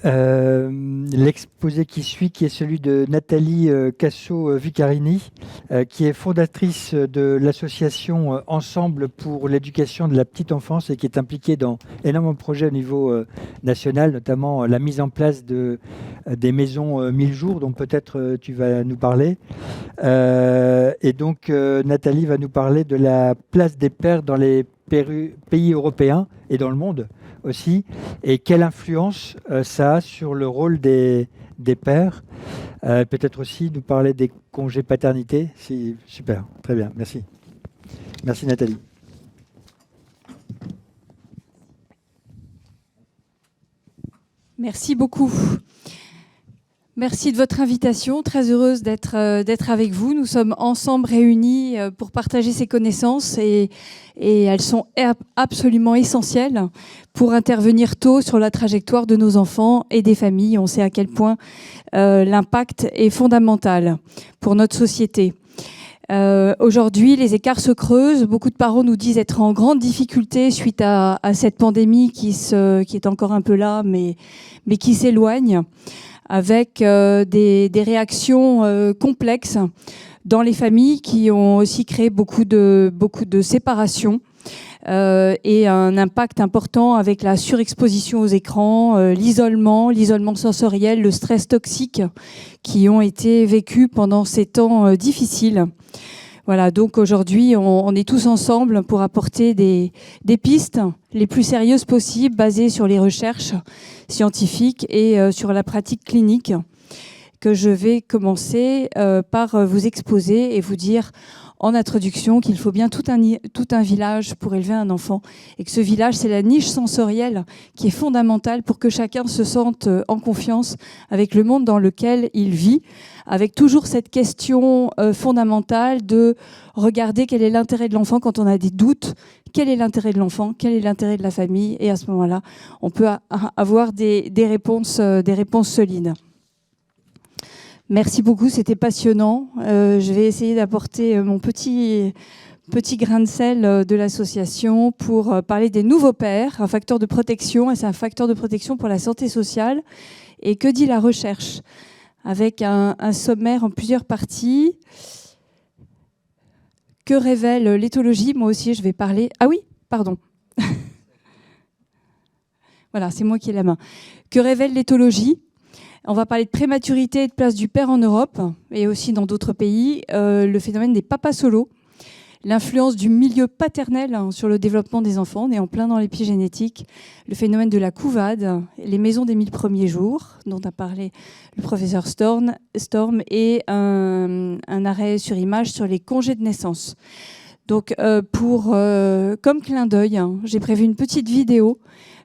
l'exposé qui suit, qui est celui de Nathalie Casso-Vicarini, qui est fondatrice de l'association Ensemble pour l'éducation de la petite enfance et qui est impliquée dans énormément de projets au niveau national, notamment la mise en place des maisons 1000 jours, dont peut-être tu vas nous parler. Et donc, Nathalie va nous parler de la place des pères dans les pays européens et dans le monde aussi, et quelle influence ça a sur le rôle des pères. Peut-être aussi nous parler des congés paternité. Super, très bien, merci. Merci Nathalie. Merci beaucoup. Merci de votre invitation. Très heureuse d'être avec vous. Nous sommes ensemble réunis pour partager ces connaissances et elles sont absolument essentielles pour intervenir tôt sur la trajectoire de nos enfants et des familles. On sait à quel point l'impact est fondamental pour notre société. Aujourd'hui, les écarts se creusent. Beaucoup de parents nous disent être en grande difficulté suite à cette pandémie qui est encore un peu là, mais qui s'éloigne, avec des réactions complexes dans les familles qui ont aussi créé beaucoup de séparations et un impact important avec la surexposition aux écrans, l'isolement sensoriel, le stress toxique qui ont été vécus pendant ces temps difficiles. Voilà, donc aujourd'hui, on est tous ensemble pour apporter des pistes les plus sérieuses possibles, basées sur les recherches scientifiques et sur la pratique clinique, que je vais commencer par vous exposer et vous dire en introduction qu'il faut bien tout un village pour élever un enfant, et que ce village, c'est la niche sensorielle qui est fondamentale pour que chacun se sente en confiance avec le monde dans lequel il vit, avec toujours cette question fondamentale de regarder quel est l'intérêt de l'enfant quand on a des doutes, quel est l'intérêt de l'enfant, quel est l'intérêt de la famille, et à ce moment-là, on peut avoir des réponses solides. Merci beaucoup, c'était passionnant. Je vais essayer d'apporter mon petit grain de sel de l'association pour parler des nouveaux pères, un facteur de protection, et c'est un facteur de protection pour la santé sociale. Et que dit la recherche ? Avec un sommaire en plusieurs parties. Que révèle l'éthologie ? Moi aussi, je vais parler... Ah oui, pardon. Voilà, c'est moi qui ai la main. Que révèle l'éthologie ? On va parler de prématurité et de place du père en Europe et aussi dans d'autres pays. Le phénomène des papas solos, l'influence du milieu paternel sur le développement des enfants, on est en plein dans l'épigénétique. Le phénomène de la couvade, les maisons des 1000 premiers jours, dont a parlé le professeur Storm, et un arrêt sur image sur les congés de naissance. Donc, comme clin d'œil, j'ai prévu une petite vidéo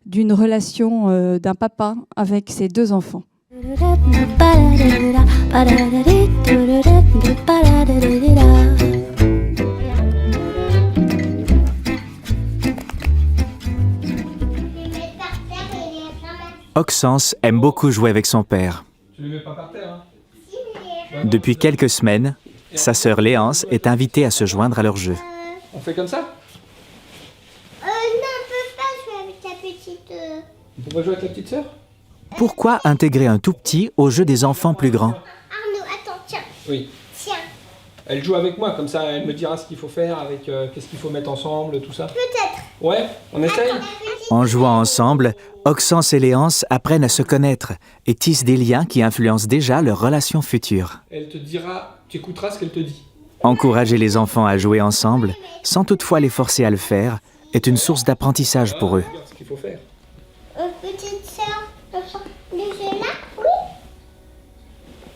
d'une relation d'un papa avec ses deux enfants. Oxence aime beaucoup jouer avec son père. Tu les mets pas par terre, hein ? Depuis quelques semaines, sa sœur Léance est invitée à se joindre à leur jeu. On fait comme ça ? Non, on peut pas jouer avec ta petite... On peut pas jouer avec la petite sœur ? Pourquoi intégrer un tout petit au jeu des enfants plus grands ? Arnaud, attends, tiens. Oui. Tiens. Elle joue avec moi, comme ça elle me dira ce qu'il faut faire, avec qu'est-ce qu'il faut mettre ensemble, tout ça. Peut-être. Ouais, on essaye ? En jouant ensemble, Oxence et Léance apprennent à se connaître et tissent des liens qui influencent déjà leur relation future. Elle te dira, tu écouteras ce qu'elle te dit. Encourager les enfants à jouer ensemble, sans toutefois les forcer à le faire, est une source d'apprentissage pour eux. Regarde ce qu'il faut faire. Petite sœur, le jeu là ? Oui.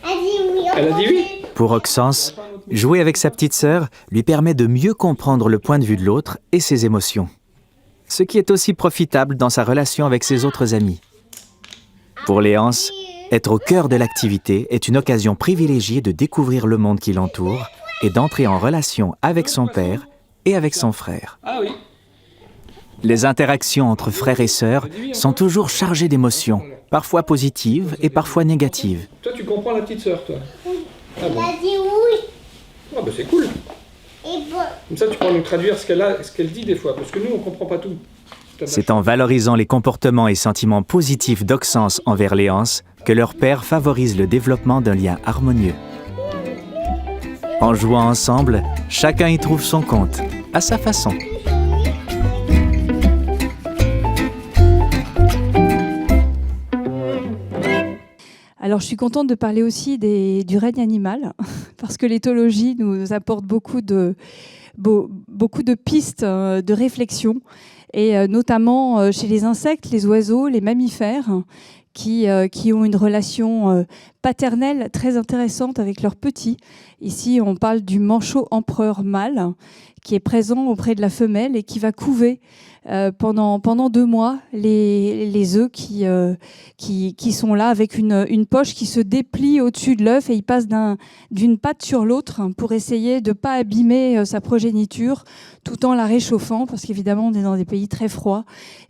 Elle dit oui. Elle a dit oui. Pour Oxence, jouer avec sa petite sœur lui permet de mieux comprendre le point de vue de l'autre et ses émotions. Ce qui est aussi profitable dans sa relation avec ses autres amis. Pour Léance, être au cœur de l'activité est une occasion privilégiée de découvrir le monde qui l'entoure et d'entrer en relation avec son père et avec son frère. Ah oui. Les interactions entre frères et sœurs sont toujours chargées d'émotions, parfois positives et parfois négatives. Toi tu comprends la petite sœur, toi ? Ah bon ? Elle a dit oui. Ah bah c'est cool. Et bon. Comme ça tu pourras nous traduire ce qu'elle dit des fois, parce que nous on comprend pas tout. C'est en valorisant les comportements et sentiments positifs d'Oxens envers Léance que leur père favorise le développement d'un lien harmonieux. En jouant ensemble, chacun y trouve son compte, à sa façon. Alors, je suis contente de parler aussi du règne animal, parce que l'éthologie nous apporte beaucoup de pistes de réflexion, et notamment chez les insectes, les oiseaux, les mammifères, qui ont une relation paternelle très intéressante avec leurs petits. Ici, on parle du manchot empereur mâle, qui est présent auprès de la femelle et qui va couver pendant 2 mois les œufs qui sont là, avec une poche qui se déplie au-dessus de l'œuf, et il passe d'une patte sur l'autre pour essayer de ne pas abîmer sa progéniture tout en la réchauffant, parce qu'évidemment on est dans des pays très froids,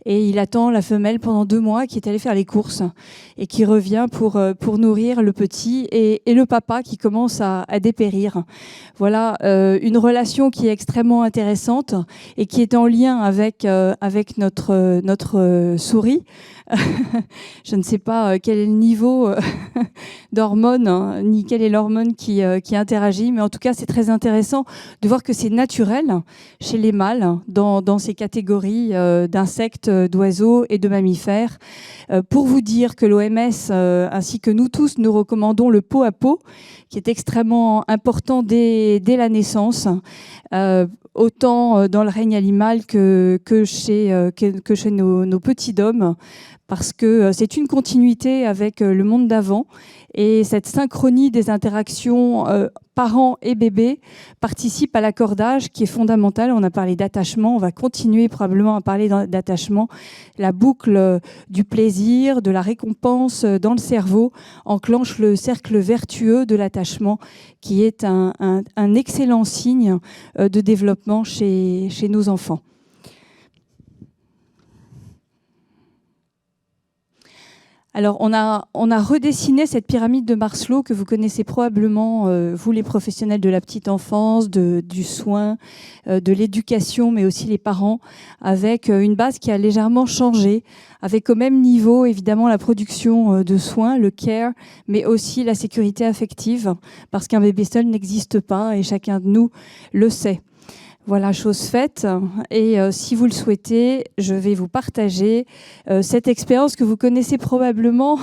et il attend la femelle pendant 2 mois qui est allée faire les courses et qui revient pour nourrir le petit et le papa qui commence à dépérir. Voilà une relation qui est extrêmement intéressante et qui est en lien avec notre souris. Je ne sais pas quel est le niveau d'hormones, hein, ni quelle est l'hormone qui interagit, mais en tout cas c'est très intéressant de voir que c'est naturel chez les mâles dans ces catégories d'insectes, d'oiseaux et de mammifères. Pour vous dire que l'OMS ainsi que nous tous, nous recommandons le pot à pot, qui est extrêmement important dès la naissance, autant dans le règne animal que chez nos petits dômes, parce que c'est une continuité avec le monde d'avant, et cette synchronie des interactions parents et bébés participe à l'accordage qui est fondamental. On a parlé d'attachement, on va continuer probablement à parler d'attachement. La boucle du plaisir, de la récompense dans le cerveau enclenche le cercle vertueux de l'attachement, qui est un excellent signe de développement chez nos enfants. Alors, on a redessiné cette pyramide de Maslow que vous connaissez probablement, vous les professionnels de la petite enfance, du soin, de l'éducation, mais aussi les parents, avec une base qui a légèrement changé, avec au même niveau, évidemment, la production de soins, le care, mais aussi la sécurité affective, parce qu'un bébé seul n'existe pas et chacun de nous le sait. Voilà, chose faite. Et si vous le souhaitez, je vais vous partager cette expérience que vous connaissez probablement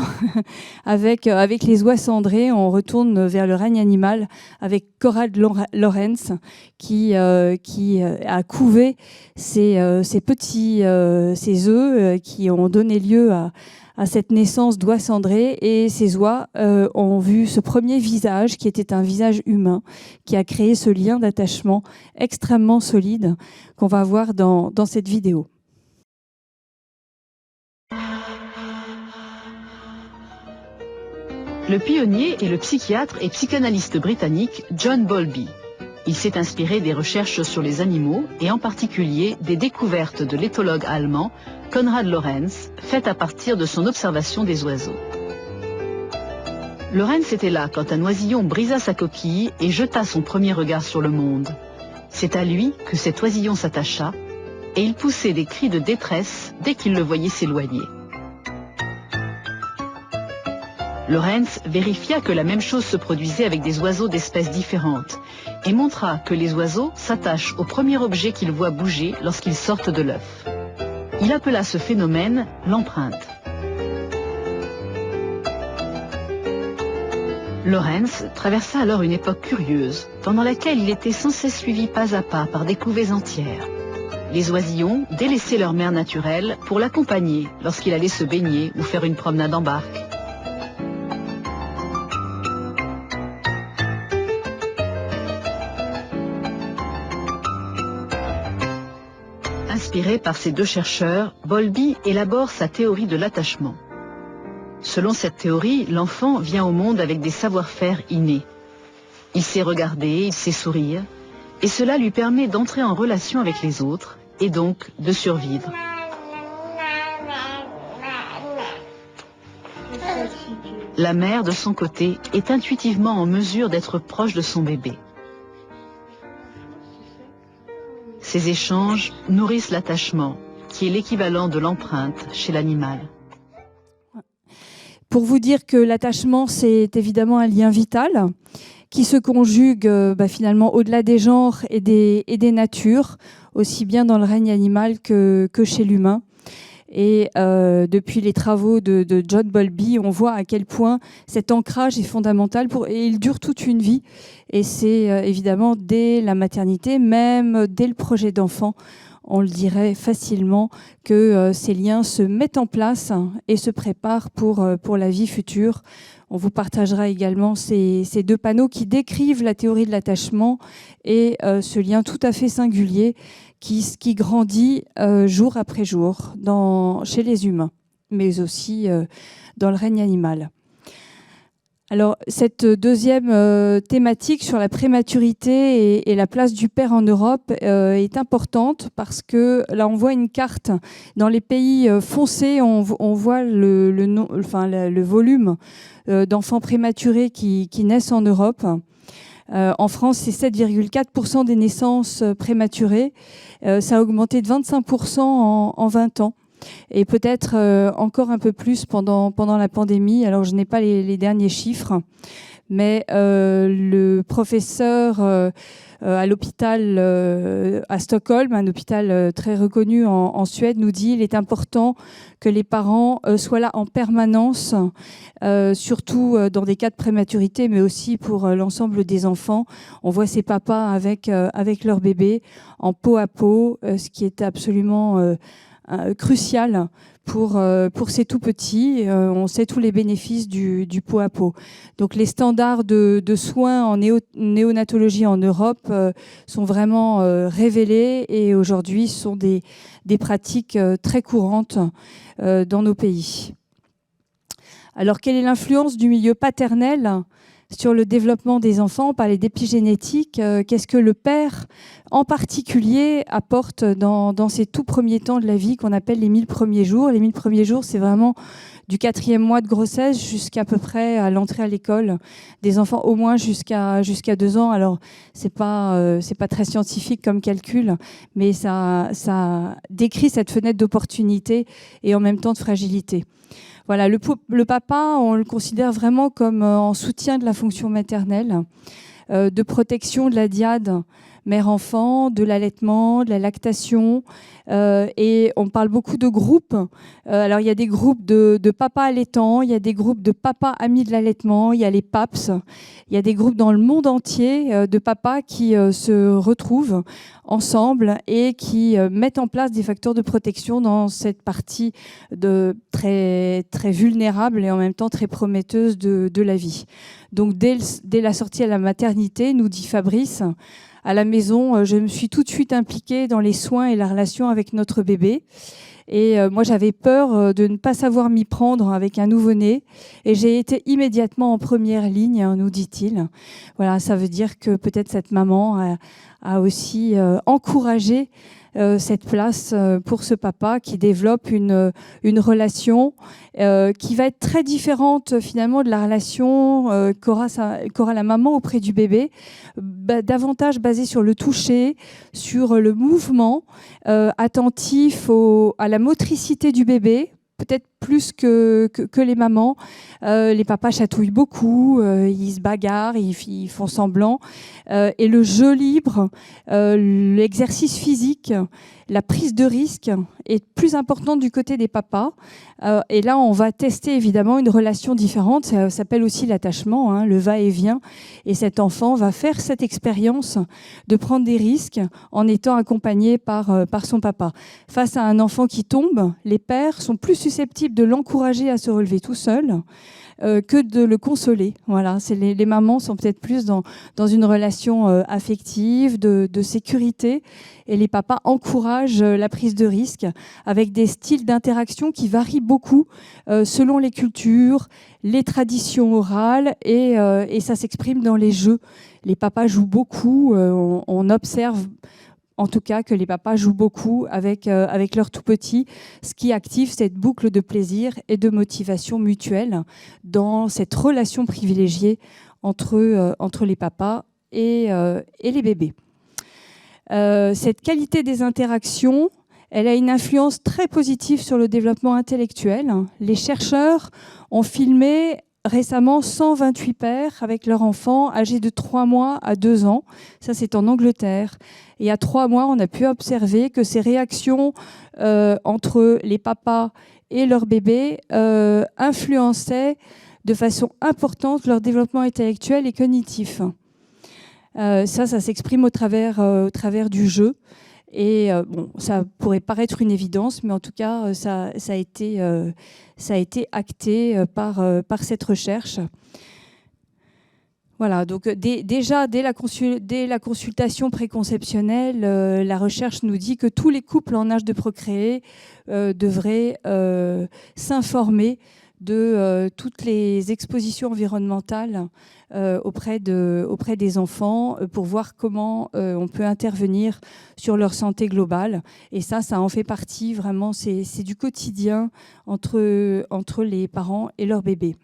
avec les oies cendrées. On retourne vers le règne animal avec Conrad Lorenz qui a couvé ces œufs qui ont donné lieu à cette naissance d'oies cendrées, et ces oies ont vu ce premier visage qui était un visage humain, qui a créé ce lien d'attachement extrêmement solide qu'on va voir dans cette vidéo. Le pionnier est le psychiatre et psychanalyste britannique John Bowlby. Il s'est inspiré des recherches sur les animaux et en particulier des découvertes de l'éthologue allemand Konrad Lorenz, faites à partir de son observation des oiseaux. Lorenz était là quand un oisillon brisa sa coquille et jeta son premier regard sur le monde. C'est à lui que cet oisillon s'attacha et il poussait des cris de détresse dès qu'il le voyait s'éloigner. Lorenz vérifia que la même chose se produisait avec des oiseaux d'espèces différentes et montra que les oiseaux s'attachent au premier objet qu'ils voient bouger lorsqu'ils sortent de l'œuf. Il appela ce phénomène l'empreinte. Lorenz traversa alors une époque curieuse, pendant laquelle il était sans cesse suivi pas à pas par des couvées entières. Les oisillons délaissaient leur mère naturelle pour l'accompagner lorsqu'il allait se baigner ou faire une promenade en barque. Inspiré par ces deux chercheurs, Bowlby élabore sa théorie de l'attachement. Selon cette théorie, l'enfant vient au monde avec des savoir-faire innés. Il sait regarder, il sait sourire, et cela lui permet d'entrer en relation avec les autres, et donc de survivre. La mère, de son côté, est intuitivement en mesure d'être proche de son bébé. Ces échanges nourrissent l'attachement, qui est l'équivalent de l'empreinte chez l'animal. Pour vous dire que l'attachement, c'est évidemment un lien vital qui se conjugue finalement au-delà des genres et des natures, aussi bien dans le règne animal que chez l'humain. Et depuis les travaux de John Bowlby, on voit à quel point cet ancrage est fondamental et il dure toute une vie. Et c'est évidemment dès la maternité, même dès le projet d'enfant, on le dirait facilement que ces liens se mettent en place et se préparent pour la vie future. On vous partagera également ces deux panneaux qui décrivent la théorie de l'attachement et ce lien tout à fait singulier qui grandit jour après jour chez les humains, mais aussi dans le règne animal. Alors, cette deuxième thématique sur la prématurité et la place du père en Europe est importante parce que là, on voit une carte. Dans les pays foncés, on voit le volume d'enfants prématurés qui naissent en Europe. En France, c'est 7,4% des naissances prématurées. Ça a augmenté de 25% en 20 ans. Et peut-être encore un peu plus pendant la pandémie. Alors, je n'ai pas les derniers chiffres, mais le professeur à l'hôpital à Stockholm, un hôpital très reconnu en Suède, nous dit qu'il est important que les parents soient là en permanence, surtout dans des cas de prématurité, mais aussi pour l'ensemble des enfants. On voit ces papas avec leur bébé en peau à peau, ce qui est absolument crucial pour ces tout petits. On sait tous les bénéfices du pot à pot. Donc les standards de soins en néonatologie en Europe sont vraiment révélés et aujourd'hui sont des pratiques très courantes dans nos pays. Alors quelle est l'influence du milieu paternel sur le développement des enfants? On parlait d'épigénétique. Qu'est-ce que le père, en particulier, apporte dans ces tout premiers temps de la vie qu'on appelle les 1000 premiers jours? Les 1000 premiers jours, c'est vraiment du 4e mois de grossesse jusqu'à peu près à l'entrée à l'école des enfants, au moins jusqu'à 2 ans. Alors, c'est pas très scientifique comme calcul, mais ça décrit cette fenêtre d'opportunité et en même temps de fragilité. Voilà, le papa, on le considère vraiment comme en soutien de la fonction maternelle, de protection de la dyade mère-enfant, de l'allaitement, de la lactation. Et on parle beaucoup de groupes. Alors, il y a des groupes de papas allaitants, il y a des groupes de papas amis de l'allaitement, il y a les PAPS. Il y a des groupes dans le monde entier de papas qui se retrouvent ensemble et qui mettent en place des facteurs de protection dans cette partie très, très vulnérable et en même temps très prometteuse de la vie. Donc, dès la sortie à la maternité, nous dit Fabrice, à la maison, je me suis tout de suite impliquée dans les soins et la relation avec notre bébé. Et moi, j'avais peur de ne pas savoir m'y prendre avec un nouveau-né. Et j'ai été immédiatement en première ligne, nous dit-il. Voilà, ça veut dire que peut-être cette maman a aussi encouragé cette place pour ce papa qui développe une relation qui va être très différente finalement de la relation qu'aura la maman auprès du bébé, davantage basée sur le toucher, sur le mouvement, attentif à la motricité du bébé, peut-être plus que les mamans. Les papas chatouillent beaucoup, ils se bagarrent, ils font semblant. Et le jeu libre, l'exercice physique, la prise de risque est plus importante du côté des papas. Et là, on va tester évidemment une relation différente. Ça s'appelle aussi l'attachement, hein, le va-et-vient. Et cet enfant va faire cette expérience de prendre des risques en étant accompagné par son papa. Face à un enfant qui tombe, les pères sont plus susceptibles de l'encourager à se relever tout seul que de le consoler. Voilà, les mamans sont peut-être plus dans une relation affective, de sécurité, et les papas encouragent la prise de risque avec des styles d'interaction qui varient beaucoup selon les cultures, les traditions orales, et ça s'exprime dans les jeux. Les papas jouent beaucoup, on observe en tout cas que les papas jouent beaucoup avec leurs tout petits, ce qui active cette boucle de plaisir et de motivation mutuelle dans cette relation privilégiée entre les papas et les bébés. Cette qualité des interactions, Elle a une influence très positive sur le développement intellectuel. Les chercheurs ont filmé récemment 128 pères avec leurs enfants âgés de 3 mois à 2 ans. Ça, c'est en Angleterre. Et à 3 mois, on a pu observer que ces réactions entre les papas et leurs bébés influençaient de façon importante leur développement intellectuel et cognitif. Ça s'exprime au travers du jeu. Et bon, ça pourrait paraître une évidence, mais en tout cas, ça a été acté par cette recherche. Voilà, donc déjà, dès la consultation préconceptionnelle, la recherche nous dit que tous les couples en âge de procréer devraient s'informer de toutes les expositions environnementales auprès des enfants pour voir comment on peut intervenir sur leur santé globale. Et ça en fait partie vraiment, c'est du quotidien entre les parents et leurs bébés.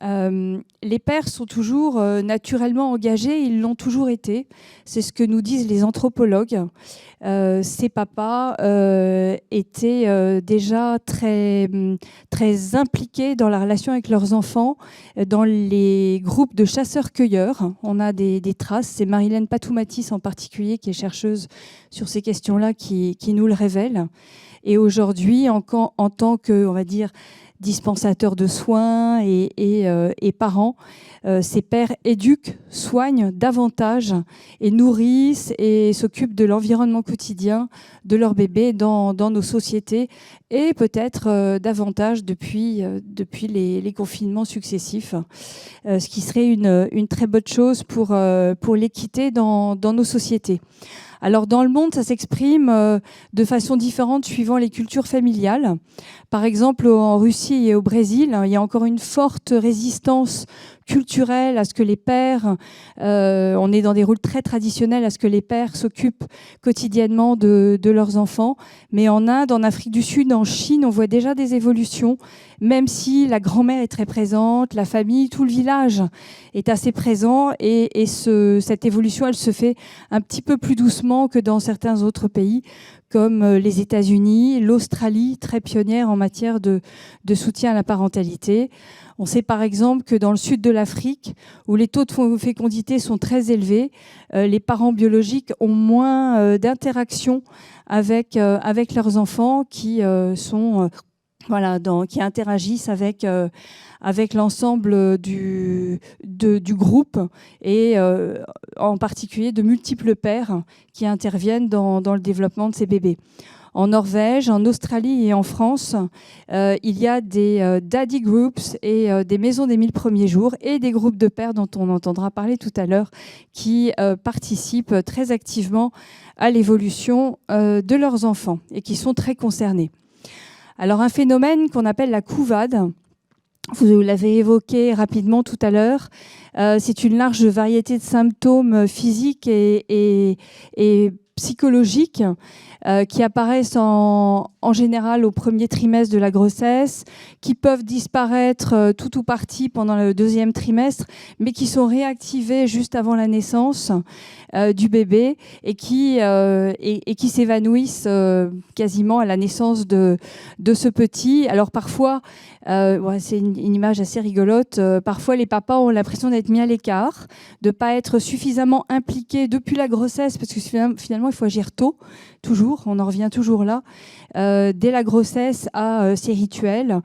Les pères sont toujours naturellement engagés, ils l'ont toujours été. C'est ce que nous disent les anthropologues. Ces papas étaient déjà très impliqués dans la relation avec leurs enfants, dans les groupes de chasseurs-cueilleurs. On a des traces, c'est Marilène Patoumatis en particulier, qui est chercheuse sur ces questions-là, qui nous le révèle. Et aujourd'hui, en tant que, on va dire, dispensateurs de soins et parents, ces pères éduquent, soignent davantage et nourrissent et s'occupent de l'environnement quotidien de leurs bébés dans nos sociétés et peut-être davantage depuis les confinements successifs, ce qui serait une très bonne chose pour l'équité dans nos sociétés. Alors dans le monde, ça s'exprime de façon différente suivant les cultures familiales. Par exemple, en Russie et au Brésil, il y a encore une forte résistance culturelle à ce que les pères, on est dans des rôles très traditionnels, à ce que les pères s'occupent quotidiennement de leurs enfants. Mais en Inde, en Afrique du Sud, en Chine, on voit déjà des évolutions, même si la grand-mère est très présente, la famille, tout le village est assez présent. Et cette évolution, elle se fait un petit peu plus doucement que dans certains autres pays, comme les États-Unis, l'Australie, très pionnière en matière de soutien à la parentalité. On sait par exemple que dans le sud de l'Afrique, où les taux de fécondité sont très élevés, les parents biologiques ont moins d'interaction avec leurs enfants qui qui interagissent avec l'ensemble du groupe et en particulier de multiples pères qui interviennent dans le développement de ces bébés. En Norvège, en Australie et en France, il y a des daddy groups et des maisons des 1000 premiers jours et des groupes de pères dont on entendra parler tout à l'heure qui participent très activement à l'évolution de leurs enfants et qui sont très concernés. Alors un phénomène qu'on appelle la couvade, vous l'avez évoqué rapidement tout à l'heure, c'est une large variété de symptômes physiques et psychologiques qui apparaissent en général au premier trimestre de la grossesse, qui peuvent disparaître tout ou partie pendant le deuxième trimestre, mais qui sont réactivés juste avant la naissance du bébé et qui s'évanouissent quasiment à la naissance de ce petit. Alors parfois, c'est une image assez rigolote, parfois les papas ont l'impression d'être mis à l'écart, de ne pas être suffisamment impliqués depuis la grossesse, parce que finalement il faut agir tôt, toujours, on en revient toujours là, dès la grossesse à ces rituels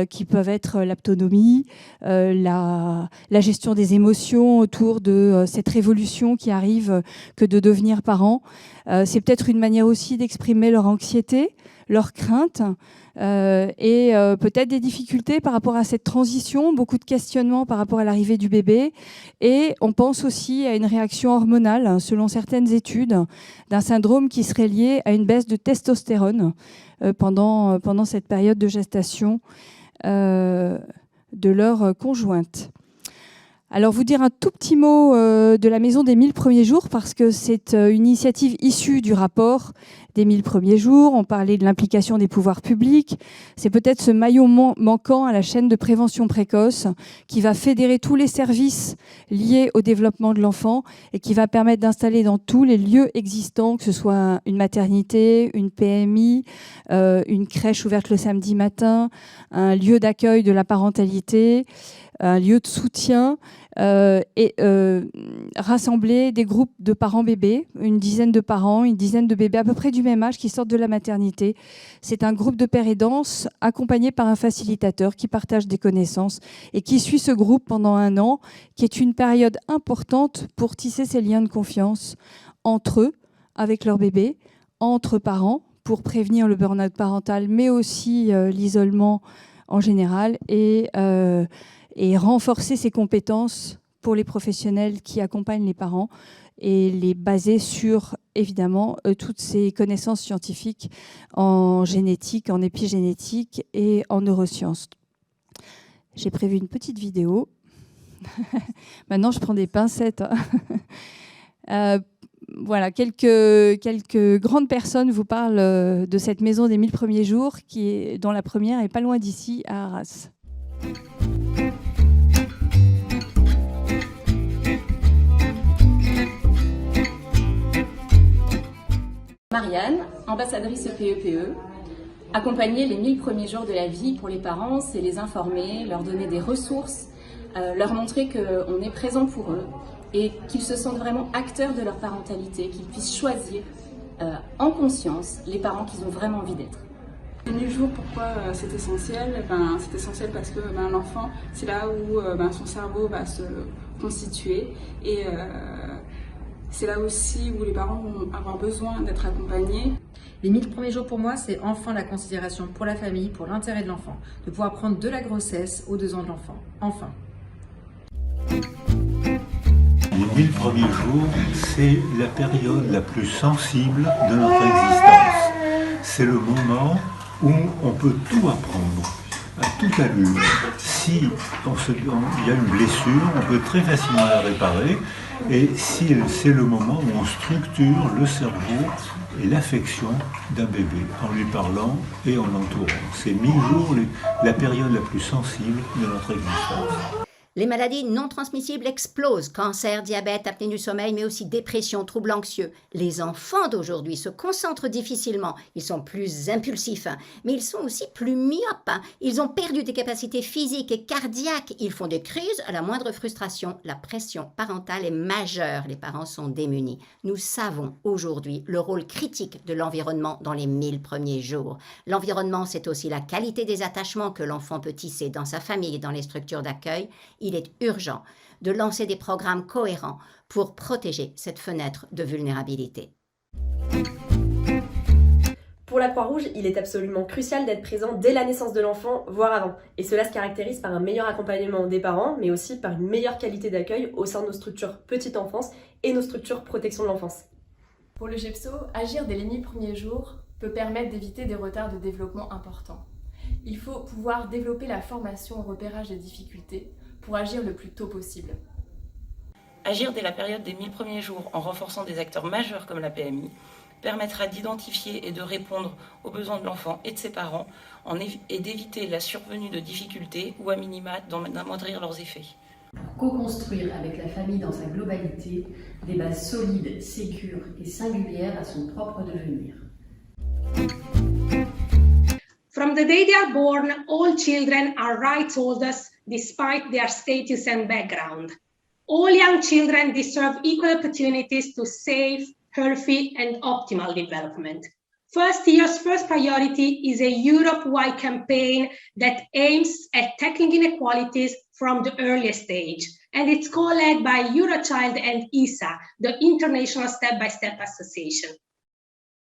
qui peuvent être l'autonomie, la gestion des émotions autour de cette révolution qui arrive que de devenir parent. C'est peut-être une manière aussi d'exprimer leur anxiété, leur crainte et peut-être des difficultés par rapport à cette transition, beaucoup de questionnements par rapport à l'arrivée du bébé. Et on pense aussi à une réaction hormonale, selon certaines études, d'un syndrome qui serait lié à une baisse de testostérone pendant cette période de gestation de leur conjointe. Alors, vous dire un tout petit mot de la Maison des 1000 premiers jours, parce que c'est une initiative issue du rapport des 1000 premiers jours, on parlait de l'implication des pouvoirs publics. C'est peut-être ce maillon manquant à la chaîne de prévention précoce qui va fédérer tous les services liés au développement de l'enfant et qui va permettre d'installer dans tous les lieux existants, que ce soit une maternité, une PMI, une crèche ouverte le samedi matin, un lieu d'accueil de la parentalité, un lieu de soutien, et rassembler des groupes de parents bébés, une dizaine de parents, une dizaine de bébés à peu près du même âge qui sortent de la maternité. C'est un groupe de père aidance accompagné par un facilitateur qui partage des connaissances et qui suit ce groupe pendant 1 an, qui est une période importante pour tisser ces liens de confiance entre eux, avec leur bébé, entre parents, pour prévenir le burn-out parental, mais aussi l'isolement en général, et renforcer ses compétences pour les professionnels qui accompagnent les parents et les baser sur, évidemment, toutes ces connaissances scientifiques en génétique, en épigénétique et en neurosciences. J'ai prévu une petite vidéo. Maintenant, je prends des pincettes. Voilà, quelques grandes personnes vous parlent de cette maison des 1000 premiers jours, dont la première est pas loin d'ici, à Arras. Marianne, ambassadrice PEPE, accompagner les 1000 premiers jours de la vie pour les parents, c'est les informer, leur donner des ressources, leur montrer qu'on est présent pour eux et qu'ils se sentent vraiment acteurs de leur parentalité, qu'ils puissent choisir en conscience les parents qu'ils ont vraiment envie d'être. Les 1000 jours, pourquoi c'est essentiel? C'est essentiel parce que l'enfant, c'est là où son cerveau va se constituer et c'est là aussi où les parents vont avoir besoin d'être accompagnés. Les 1000 premiers jours pour moi, c'est enfin la considération pour la famille, pour l'intérêt de l'enfant, de pouvoir prendre de la grossesse aux 2 ans de l'enfant. Enfin. Les 1000 premiers jours, c'est la période la plus sensible de notre existence. C'est le moment où on peut tout apprendre, à toute allure. Si il y a une blessure, on peut très facilement la réparer. Et si c'est le moment où on structure le cerveau et l'affection d'un bébé, en lui parlant et en l'entourant. C'est 1000 jours la période la plus sensible de notre existence. Les maladies non transmissibles explosent. Cancer, diabète, apnée du sommeil, mais aussi dépression, troubles anxieux. Les enfants d'aujourd'hui se concentrent difficilement. Ils sont plus impulsifs, mais ils sont aussi plus myopes. Ils ont perdu des capacités physiques et cardiaques. Ils font des crises à la moindre frustration. La pression parentale est majeure. Les parents sont démunis. Nous savons aujourd'hui le rôle critique de l'environnement dans les 1000 premiers jours. L'environnement, c'est aussi la qualité des attachements que l'enfant peut tisser dans sa famille et dans les structures d'accueil. Il est urgent de lancer des programmes cohérents pour protéger cette fenêtre de vulnérabilité. Pour la Croix-Rouge, il est absolument crucial d'être présent dès la naissance de l'enfant, voire avant. Et cela se caractérise par un meilleur accompagnement des parents, mais aussi par une meilleure qualité d'accueil au sein de nos structures petite enfance et nos structures protection de l'enfance. Pour le GEPSO, agir dès les 1000 premiers jours peut permettre d'éviter des retards de développement importants. Il faut pouvoir développer la formation au repérage des difficultés pour agir le plus tôt possible. Agir dès la période des 1000 premiers jours en renforçant des acteurs majeurs comme la PMI permettra d'identifier et de répondre aux besoins de l'enfant et de ses parents et d'éviter la survenue de difficultés ou à minima d'amoindrir leurs effets. Pour co-construire avec la famille dans sa globalité des bases solides, sécures et singulières à son propre devenir. From the day they are born, all children are rights holders despite their status and background. All young children deserve equal opportunities to safe, healthy and optimal development. First Year's first priority is a Europe-wide campaign that aims at tackling inequalities from the earliest stage, and it's co-led by Eurochild and ISA, the International Step-by-Step Association.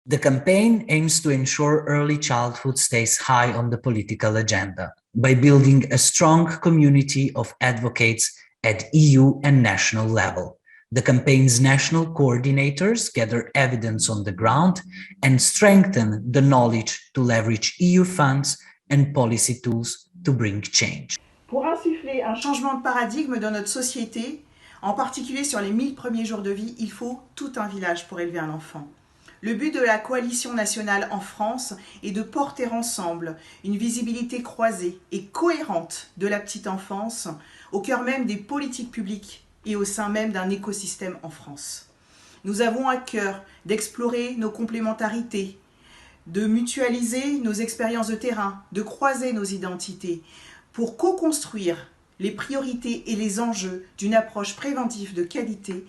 The campaign aims to ensure early childhood stays high on the political agenda by building a strong community of advocates at EU and national level. The campaign's national coordinators gather evidence on the ground and strengthen the knowledge to leverage EU funds and policy tools to bring change. Pour insuffler un changement de paradigme dans notre société, en particulier sur les 1000 premiers jours de vie, il faut tout un village pour élever un enfant. Le but de la coalition nationale en France est de porter ensemble une visibilité croisée et cohérente de la petite enfance au cœur même des politiques publiques et au sein même d'un écosystème en France. Nous avons à cœur d'explorer nos complémentarités, de mutualiser nos expériences de terrain, de croiser nos identités pour co-construire les priorités et les enjeux d'une approche préventive de qualité.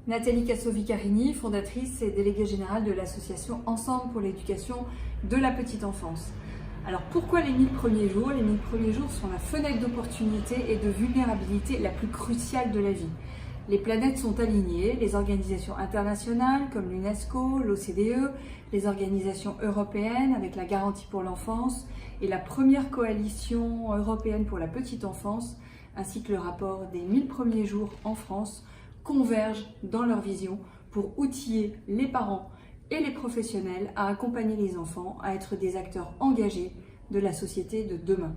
Nathalie Casso-Vicarini, fondatrice et déléguée générale de l'association Ensemble pour l'éducation de la petite enfance. Alors pourquoi les 1000 premiers jours? Les 1000 premiers jours sont la fenêtre d'opportunité et de vulnérabilité la plus cruciale de la vie. Les planètes sont alignées, les organisations internationales comme l'UNESCO, l'OCDE, les organisations européennes avec la garantie pour l'enfance et la première coalition européenne pour la petite enfance, ainsi que le rapport des 1000 premiers jours en France, convergent dans leur vision pour outiller les parents et les professionnels à accompagner les enfants à être des acteurs engagés de la société de demain.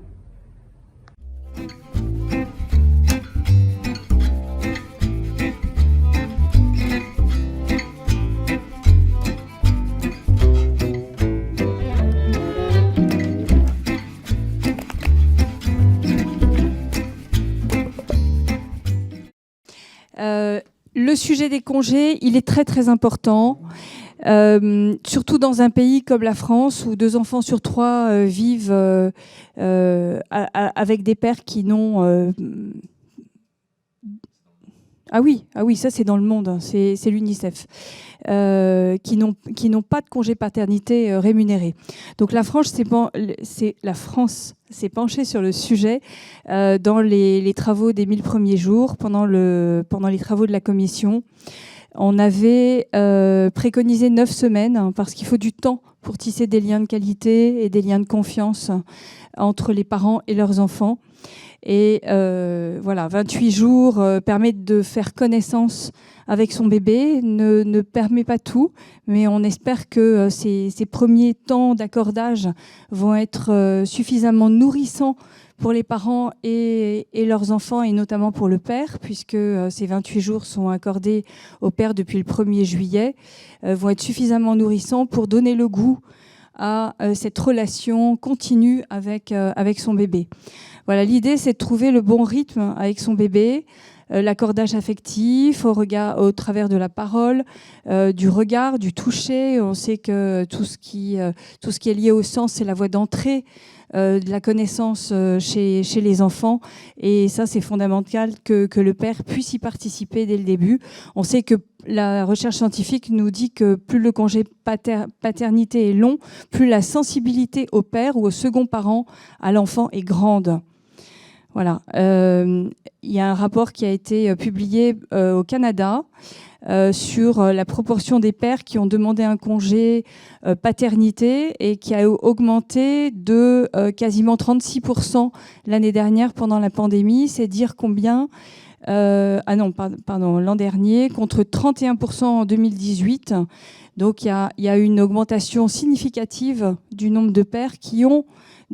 Le sujet des congés, il est très très important, surtout dans un pays comme la France où 2 enfants sur 3 vivent avec des pères qui n'ont... Ah oui, ça c'est dans le monde, hein, c'est l'UNICEF, qui n'ont pas de congé paternité rémunéré. Donc la France s'est penchée sur le sujet dans les travaux des 1000 premiers jours, pendant les travaux de la commission. On avait préconisé 9 semaines, hein, parce qu'il faut du temps pour tisser des liens de qualité et des liens de confiance entre les parents et leurs enfants. Et voilà, 28 jours permettent de faire connaissance avec son bébé, ne permet pas tout, mais on espère que ces premiers temps d'accordage vont être suffisamment nourrissants pour les parents et leurs enfants, et notamment pour le père, puisque ces 28 jours sont accordés au père depuis le 1er juillet, vont être suffisamment nourrissants pour donner le goût à cette relation continue avec son bébé. Voilà, l'idée, c'est de trouver le bon rythme avec son bébé, l'accordage affectif au travers de la parole, du regard, du toucher. On sait que tout ce qui est lié au sens, c'est la voie d'entrée de la connaissance chez les enfants. Et ça, c'est fondamental que le père puisse y participer dès le début. On sait que la recherche scientifique nous dit que plus le congé paternité est long, plus la sensibilité au père ou au second parent à l'enfant est grande. Voilà. Il y a un rapport qui a été publié au Canada sur la proportion des pères qui ont demandé un congé paternité et qui a augmenté de quasiment 36% l'année dernière pendant la pandémie. C'est dire combien... l'an dernier, contre 31% en 2018. Donc il y a une augmentation significative du nombre de pères qui ont,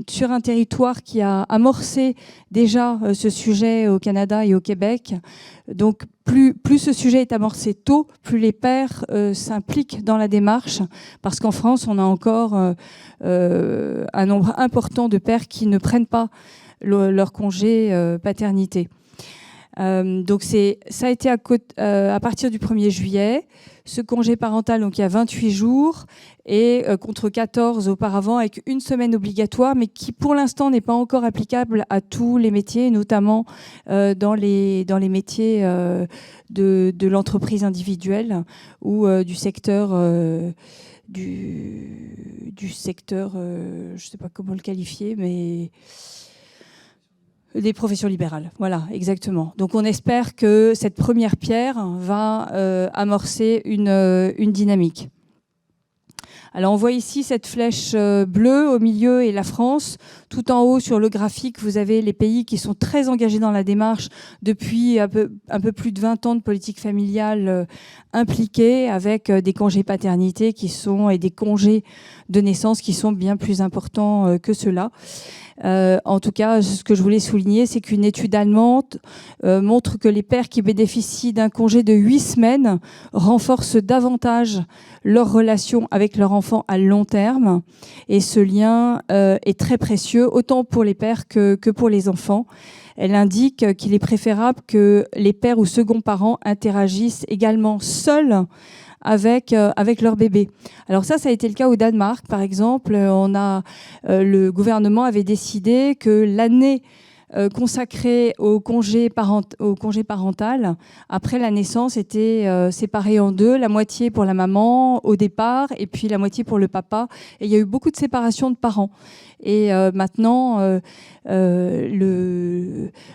sur un territoire qui a amorcé déjà ce sujet au Canada et au Québec. Donc plus ce sujet est amorcé tôt, plus les pères s'impliquent dans la démarche, parce qu'en France, on a encore un nombre important de pères qui ne prennent pas leur congé paternité. Donc ça a été à partir du 1er juillet. Ce congé parental, donc il y a 28 jours et contre 14 auparavant, avec une semaine obligatoire, mais qui pour l'instant n'est pas encore applicable à tous les métiers, notamment dans les métiers de l'entreprise individuelle ou du secteur je ne sais pas comment le qualifier, mais des professions libérales. Voilà, exactement. Donc on espère que cette première pierre va amorcer une dynamique. Alors on voit ici cette flèche bleue au milieu et la France. Tout en haut sur le graphique, vous avez les pays qui sont très engagés dans la démarche depuis un peu plus de 20 ans de politique familiale impliquée, avec des congés paternité et des congés de naissance qui sont bien plus importants que cela. En tout cas, ce que je voulais souligner, c'est qu'une étude allemande montre que les pères qui bénéficient d'un congé de 8 semaines renforcent davantage leur relation avec leur enfant à long terme. Et ce lien est très précieux, autant pour les pères que pour les enfants. Elle indique qu'il est préférable que les pères ou seconds parents interagissent également seuls avec leur bébé. Alors ça a été le cas au Danemark, par exemple. Le gouvernement avait décidé que l'année consacrée au congé parental, après la naissance, était séparée en deux, la moitié pour la maman au départ, et puis la moitié pour le papa. Et il y a eu beaucoup de séparations de parents. Et maintenant,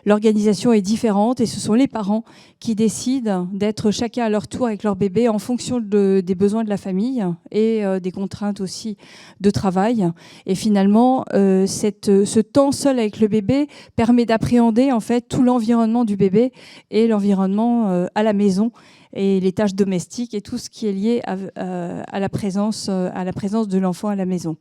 l'organisation est différente et ce sont les parents qui décident d'être chacun à leur tour avec leur bébé en fonction des besoins de la famille et des contraintes aussi de travail. Et finalement, ce temps seul avec le bébé permet d'appréhender en fait tout l'environnement du bébé et l'environnement à la maison et les tâches domestiques et tout ce qui est lié à la présence de l'enfant à la maison.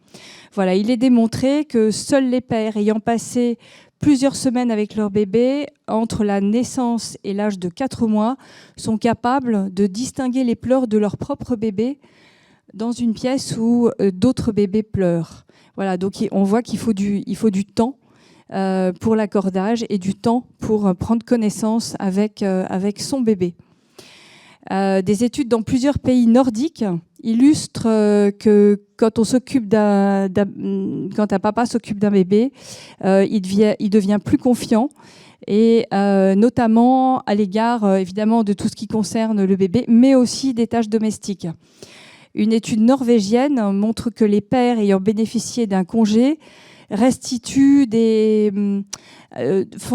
Voilà, il est démontré que seuls les pères ayant passé plusieurs semaines avec leur bébé, entre la naissance et l'âge de 4 mois, sont capables de distinguer les pleurs de leur propre bébé dans une pièce où d'autres bébés pleurent. Voilà, donc on voit qu'il faut du temps pour l'accordage et du temps pour prendre connaissance avec son bébé. Des études dans plusieurs pays nordiques illustrent que quand un papa s'occupe d'un bébé, il devient plus confiant et notamment à l'égard évidemment de tout ce qui concerne le bébé, mais aussi des tâches domestiques. Une étude norvégienne montre que les pères ayant bénéficié d'un congé font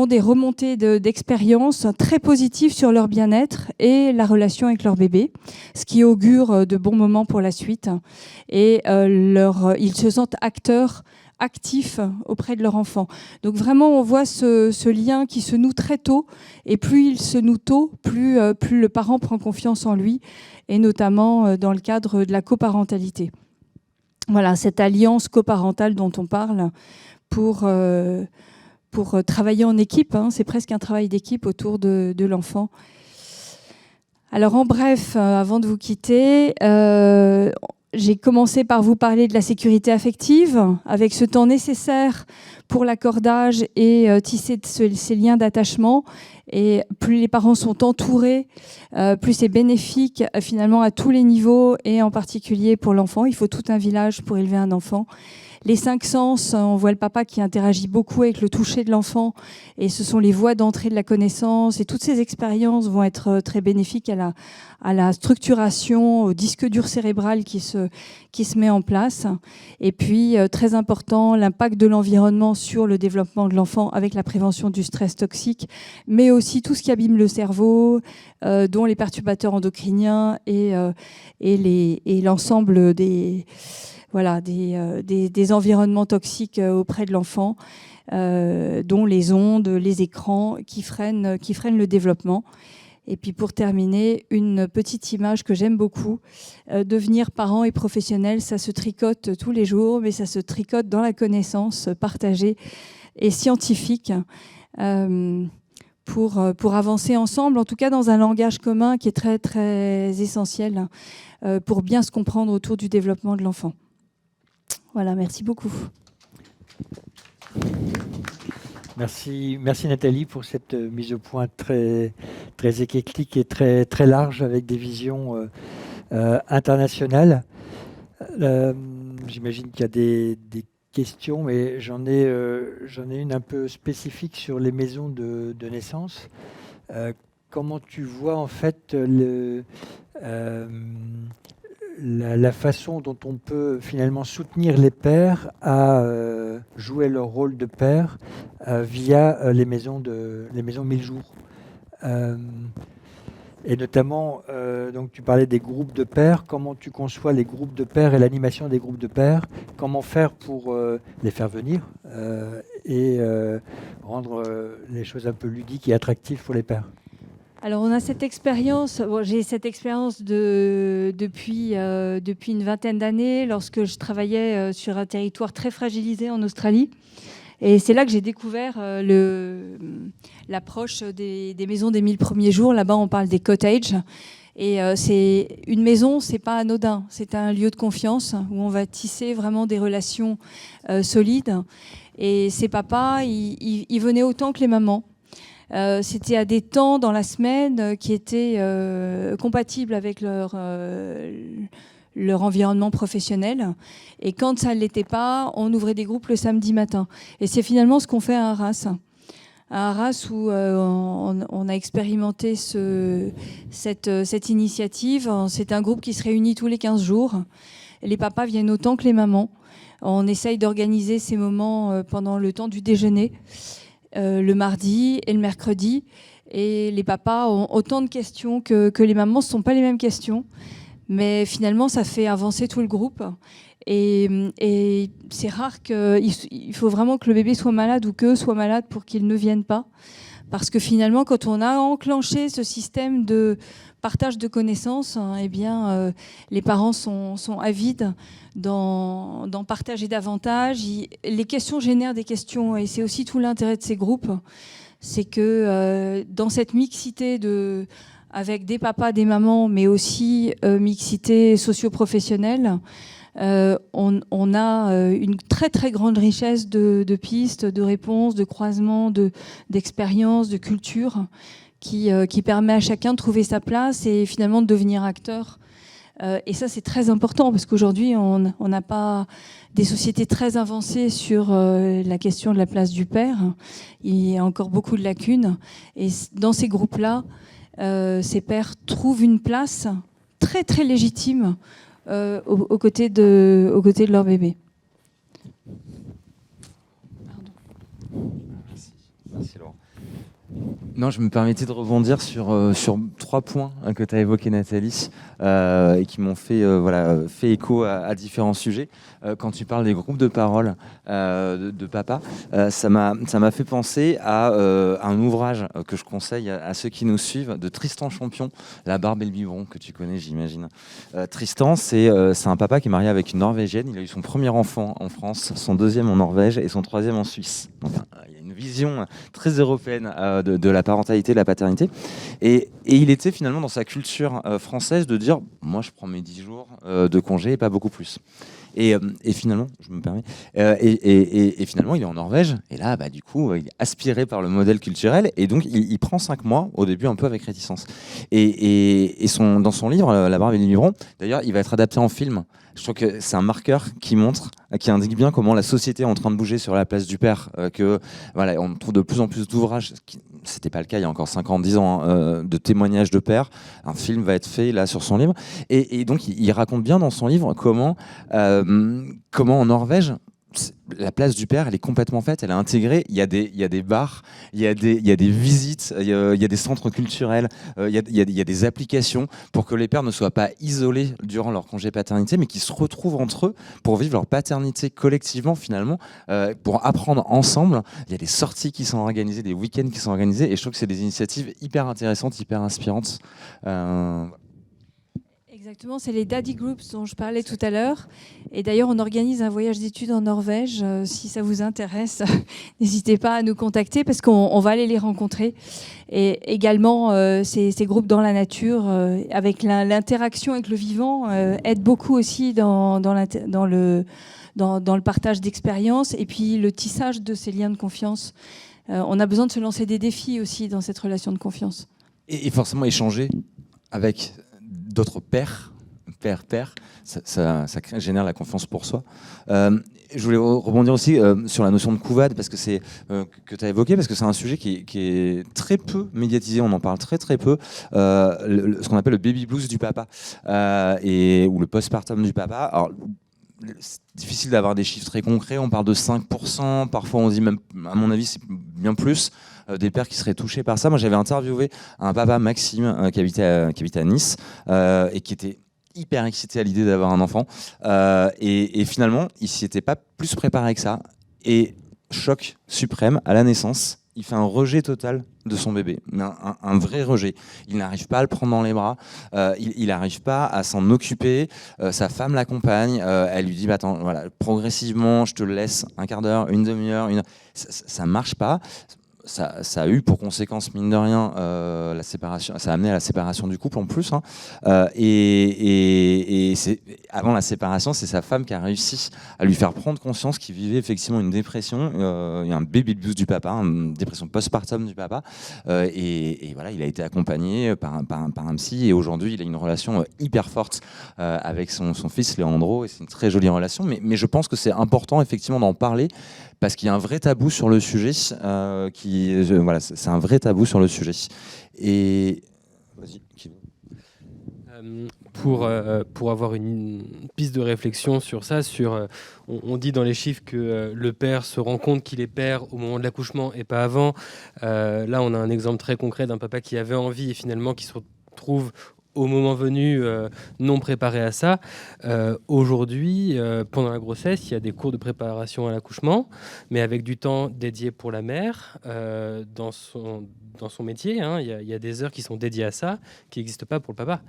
des remontées d'expérience très positives sur leur bien-être et la relation avec leur bébé, ce qui augure de bons moments pour la suite. Et ils se sentent actifs auprès de leur enfant. Donc vraiment, on voit ce lien qui se noue très tôt, et plus il se noue tôt, plus le parent prend confiance en lui, et notamment dans le cadre de la coparentalité. Voilà, cette alliance coparentale dont on parle pour travailler en équipe, c'est presque un travail d'équipe autour de l'enfant. Alors en bref, avant de vous quitter, j'ai commencé par vous parler de la sécurité affective, avec ce temps nécessaire pour l'accordage et tisser ces liens d'attachement. Et plus les parents sont entourés, plus c'est bénéfique finalement à tous les niveaux, et en particulier pour l'enfant. Il faut tout un village pour élever un enfant. Les 5 sens, on voit le papa qui interagit beaucoup avec le toucher de l'enfant, et ce sont les voies d'entrée de la connaissance, et toutes ces expériences vont être très bénéfiques à la structuration, au disque dur cérébral qui se met en place. Et puis, très important, l'impact de l'environnement sur le développement de l'enfant avec la prévention du stress toxique, mais aussi tout ce qui abîme le cerveau, dont les perturbateurs endocriniens et l'ensemble des environnements toxiques auprès de l'enfant, dont les ondes, les écrans qui freinent le développement. Et puis pour terminer, une petite image que j'aime beaucoup. Devenir parent et professionnel, ça se tricote tous les jours, mais ça se tricote dans la connaissance partagée et scientifique pour avancer ensemble, en tout cas dans un langage commun qui est très, très essentiel pour bien se comprendre autour du développement de l'enfant. Voilà, merci beaucoup. Merci Nathalie pour cette mise au point très, très éclectique et très, très large, avec des visions internationales. J'imagine qu'il y a des questions, mais j'en ai une un peu spécifique sur les maisons de naissance. Comment tu vois en fait la façon dont on peut finalement soutenir les pères à jouer leur rôle de père via les maisons 1000 jours. Et notamment, donc tu parlais des groupes de pairs. Comment tu conçois les groupes de pairs et l'animation des groupes de pairs? Comment faire pour les faire venir et rendre les choses un peu ludiques et attractives pour les pairs? Alors on a cette expérience, j'ai cette expérience depuis une vingtaine d'années lorsque je travaillais sur un territoire très fragilisé en Australie. Et c'est là que j'ai découvert l'approche des maisons des 1000 premiers jours. Là-bas, on parle des cottages. Et c'est une maison, c'est pas anodin. C'est un lieu de confiance où on va tisser vraiment des relations solides. Et ces papas, ils venaient autant que les mamans. C'était à des temps dans la semaine qui étaient compatibles avec leur environnement professionnel. Et quand ça ne l'était pas, on ouvrait des groupes le samedi matin. Et c'est finalement ce qu'on fait à Arras. À Arras, où on a expérimenté cette initiative. C'est un groupe qui se réunit tous les 15 jours. Les papas viennent autant que les mamans. On essaye d'organiser ces moments pendant le temps du déjeuner, le mardi et le mercredi. Et les papas ont autant de questions que les mamans. Ce ne sont pas les mêmes questions. Mais finalement, ça fait avancer tout le groupe. Et c'est rare qu'il faut vraiment que le bébé soit malade ou qu'eux soient malades pour qu'ils ne viennent pas. Parce que finalement, quand on a enclenché ce système de partage de connaissances, les parents sont avides d'en partager davantage. Les questions génèrent des questions et c'est aussi tout l'intérêt de ces groupes. C'est que dans cette mixité avec des papas, des mamans, mais aussi mixité socio-professionnelle, on a une très très grande richesse de pistes, de réponses, de croisements, d'expériences, de culture qui permet à chacun de trouver sa place et finalement de devenir acteur. Et ça, c'est très important parce qu'aujourd'hui, on n'a pas des sociétés très avancées sur la question de la place du père. Il y a encore beaucoup de lacunes. Et dans ces groupes-là, ces pères trouvent une place très très légitime aux côtés de leur bébé. Merci Laurent. Non, je me permettais de rebondir sur 3 points que tu as évoqués, Nathalie, et qui m'ont fait écho à différents sujets. Quand tu parles des groupes de parole de papa, ça m'a fait penser à un ouvrage que je conseille à ceux qui nous suivent, de Tristan Champion, La barbe et le biberon, que tu connais, j'imagine. Tristan, c'est un papa qui est marié avec une Norvégienne. Il a eu son premier enfant en France, son deuxième en Norvège et son troisième en Suisse. Donc, il y a une vision très européenne de la parentalité, de la paternité. Et il était finalement dans sa culture française de dire « moi, je prends mes 10 jours de congé et pas beaucoup plus ». Et finalement, je me permets, et finalement, il est en Norvège, et là, du coup, il est aspiré par le modèle culturel, et donc il prend 5 mois, au début un peu avec réticence. Et dans son livre, La barbe et le biberon, d'ailleurs, il va être adapté en film. Je trouve que c'est un marqueur qui indique bien comment la société est en train de bouger sur la place du père, on trouve de plus en plus d'ouvrages, c'était pas le cas il y a encore 50-10 ans, de témoignages de pères. Un film va être fait là sur son livre, et donc il raconte bien dans son livre comment en Norvège, la place du père, elle est complètement faite, elle est intégrée. Il y a des bars, il y a des visites, il y a des centres culturels, il y a des applications pour que les pères ne soient pas isolés durant leur congé paternité, mais qu'ils se retrouvent entre eux pour vivre leur paternité collectivement, finalement, pour apprendre ensemble. Il y a des sorties qui sont organisées, des week-ends qui sont organisés, et je trouve que c'est des initiatives hyper intéressantes, hyper inspirantes. Exactement, c'est les Daddy Groups dont je parlais tout à l'heure. Et d'ailleurs, on organise un voyage d'études en Norvège. Si ça vous intéresse, n'hésitez pas à nous contacter parce qu'on va aller les rencontrer. Et également, ces groupes dans la nature, avec l'interaction avec le vivant, aident beaucoup aussi dans le partage d'expériences et puis le tissage de ces liens de confiance. On a besoin de se lancer des défis aussi dans cette relation de confiance. Et forcément échanger avec d'autres pères, ça génère la confiance pour soi. Je voulais rebondir aussi sur la notion de couvade, parce que c'est que tu as évoqué, parce que c'est un sujet qui est très peu médiatisé, on en parle très très peu, ce qu'on appelle le baby blues du papa, ou le postpartum du papa. Alors, c'est difficile d'avoir des chiffres très concrets, on parle de 5%, parfois on dit même, à mon avis, c'est bien plus des pères qui seraient touchés par ça. Moi, j'avais interviewé un papa, Maxime, qui habitait à Nice et qui était hyper excité à l'idée d'avoir un enfant. Et finalement, il s'y était pas plus préparé que ça. Et choc suprême, à la naissance, il fait un rejet total de son bébé, un vrai rejet. Il n'arrive pas à le prendre dans les bras, il n'arrive pas à s'en occuper, sa femme l'accompagne, elle lui dit bah, attends, voilà, progressivement, je te laisse un quart d'heure, une demi-heure, ça ne marche pas. Ça a eu pour conséquence, mine de rien, la séparation. Ça a amené à la séparation du couple en plus. Hein. Et avant la séparation, c'est sa femme qui a réussi à lui faire prendre conscience qu'il vivait effectivement une dépression. Il y a un baby blues du papa, une dépression postpartum du papa. Et voilà, il a été accompagné par un psy. Et aujourd'hui, il a une relation hyper forte avec son fils Leandro. Et c'est une très jolie relation. Mais je pense que c'est important effectivement d'en parler. Parce qu'il y a un vrai tabou sur le sujet, voilà, c'est un vrai tabou sur le sujet. Et vas-y. Pour avoir une piste de réflexion sur ça, on dit dans les chiffres que le père se rend compte qu'il est père au moment de l'accouchement et pas avant. Là, on a un exemple très concret d'un papa qui avait envie et finalement qui se retrouve au moment venu, non préparé à ça. Aujourd'hui, pendant la grossesse, il y a des cours de préparation à l'accouchement, mais avec du temps dédié pour la mère dans son métier. Hein, il y a des heures qui sont dédiées à ça, qui n'existent pas pour le papa.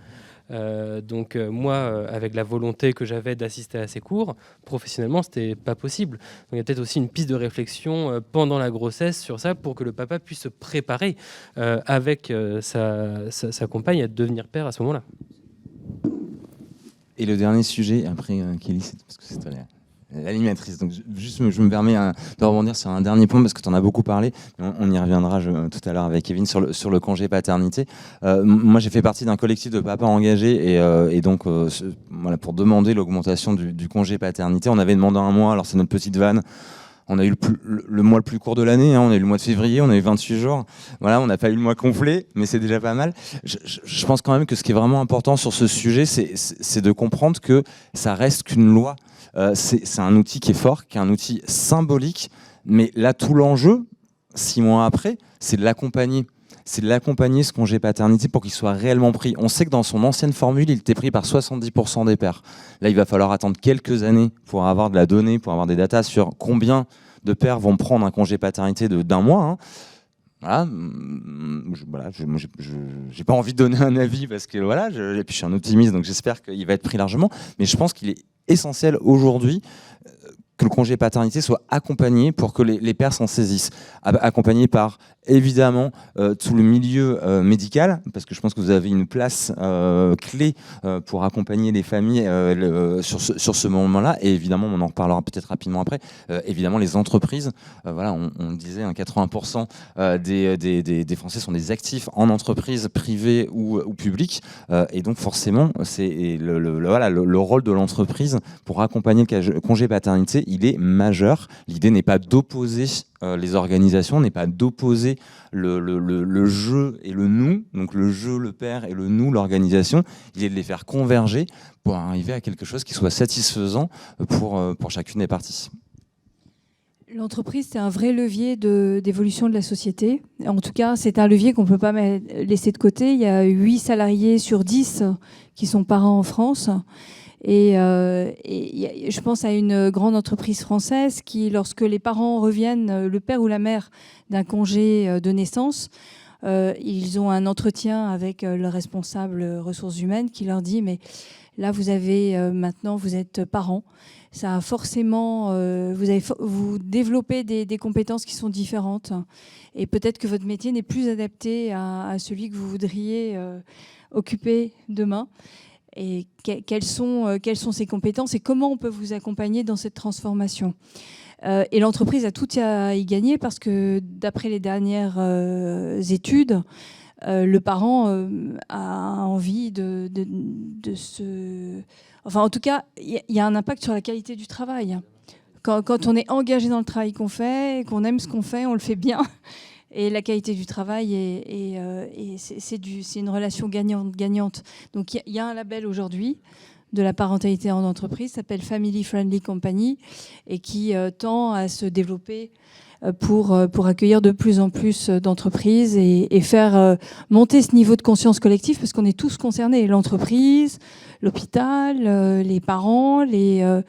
Donc moi, avec la volonté que j'avais d'assister à ces cours, professionnellement, c'était pas possible. Donc il y a peut-être aussi une piste de réflexion pendant la grossesse sur ça pour que le papa puisse se préparer avec sa compagne à devenir père à ce moment-là. Et le dernier sujet, après Kelly, c'est parce que c'est toi l'animatrice. Donc juste, je me permets de rebondir sur un dernier point parce que tu en as beaucoup parlé. On y reviendra tout à l'heure avec Kevin sur le congé paternité. Moi, j'ai fait partie d'un collectif de papas engagés et donc voilà, pour demander l'augmentation du congé paternité, on avait demandé un mois. Alors c'est notre petite vanne. On a eu le mois le plus court de l'année, hein. On a eu le mois de février, on a eu 28 jours. Voilà, on n'a pas eu le mois complet, mais c'est déjà pas mal. Je pense quand même que ce qui est vraiment important sur ce sujet, c'est de comprendre que ça reste qu'une loi. C'est un outil qui est fort, qui est un outil symbolique, mais là, tout l'enjeu, 6 mois après, c'est de l'accompagner. C'est de l'accompagner, ce congé paternité, pour qu'il soit réellement pris. On sait que dans son ancienne formule, il était pris par 70% des pères. Là, il va falloir attendre quelques années pour avoir de la donnée, pour avoir des datas sur combien de pères vont prendre un congé paternité d'un mois. Hein. Voilà, j'ai pas envie de donner un avis parce que voilà, et puis je suis un optimiste, donc j'espère qu'il va être pris largement. Mais je pense qu'il est essentiel aujourd'hui que le congé paternité soit accompagné pour que les pères s'en saisissent. Accompagné par, évidemment, tout le milieu médical, parce que je pense que vous avez une place clé pour accompagner les familles sur ce moment-là. Et évidemment, on en reparlera peut-être rapidement après, évidemment, les entreprises. Voilà, on disait 80% des Français sont des actifs en entreprise privée ou publique. Et donc, forcément, c'est le rôle de l'entreprise pour accompagner le congé paternité. Il est majeur. L'idée n'est pas d'opposer les organisations, n'est pas d'opposer le je et le nous, donc le je, le père, et le nous, l'organisation. Il est de les faire converger pour arriver à quelque chose qui soit satisfaisant pour chacune des parties. L'entreprise, c'est un vrai levier d'évolution de la société. En tout cas, c'est un levier qu'on ne peut pas laisser de côté. Il y a 8 salariés sur 10 qui sont parents en France. Et je pense à une grande entreprise française qui, lorsque les parents reviennent, le père ou la mère, d'un congé de naissance, ils ont un entretien avec le responsable ressources humaines qui leur dit « mais là, maintenant, vous êtes parents. Ça a forcément, vous développez des compétences qui sont différentes et peut-être que votre métier n'est plus adapté à celui que vous voudriez occuper demain. » Et quelles sont ces compétences et comment on peut vous accompagner dans cette transformation. Et l'entreprise a tout à y gagner parce que d'après les dernières études, le parent a envie de se... Enfin, en tout cas, il y a un impact sur la qualité du travail. Quand on est engagé dans le travail qu'on fait, qu'on aime ce qu'on fait, on le fait bien. Et la qualité du travail, c'est une relation gagnante-gagnante. Donc il y a un label aujourd'hui de la parentalité en entreprise, s'appelle Family Friendly Company, et qui tend à se développer pour accueillir de plus en plus d'entreprises et faire monter ce niveau de conscience collective, parce qu'on est tous concernés, l'entreprise, l'hôpital, les parents, les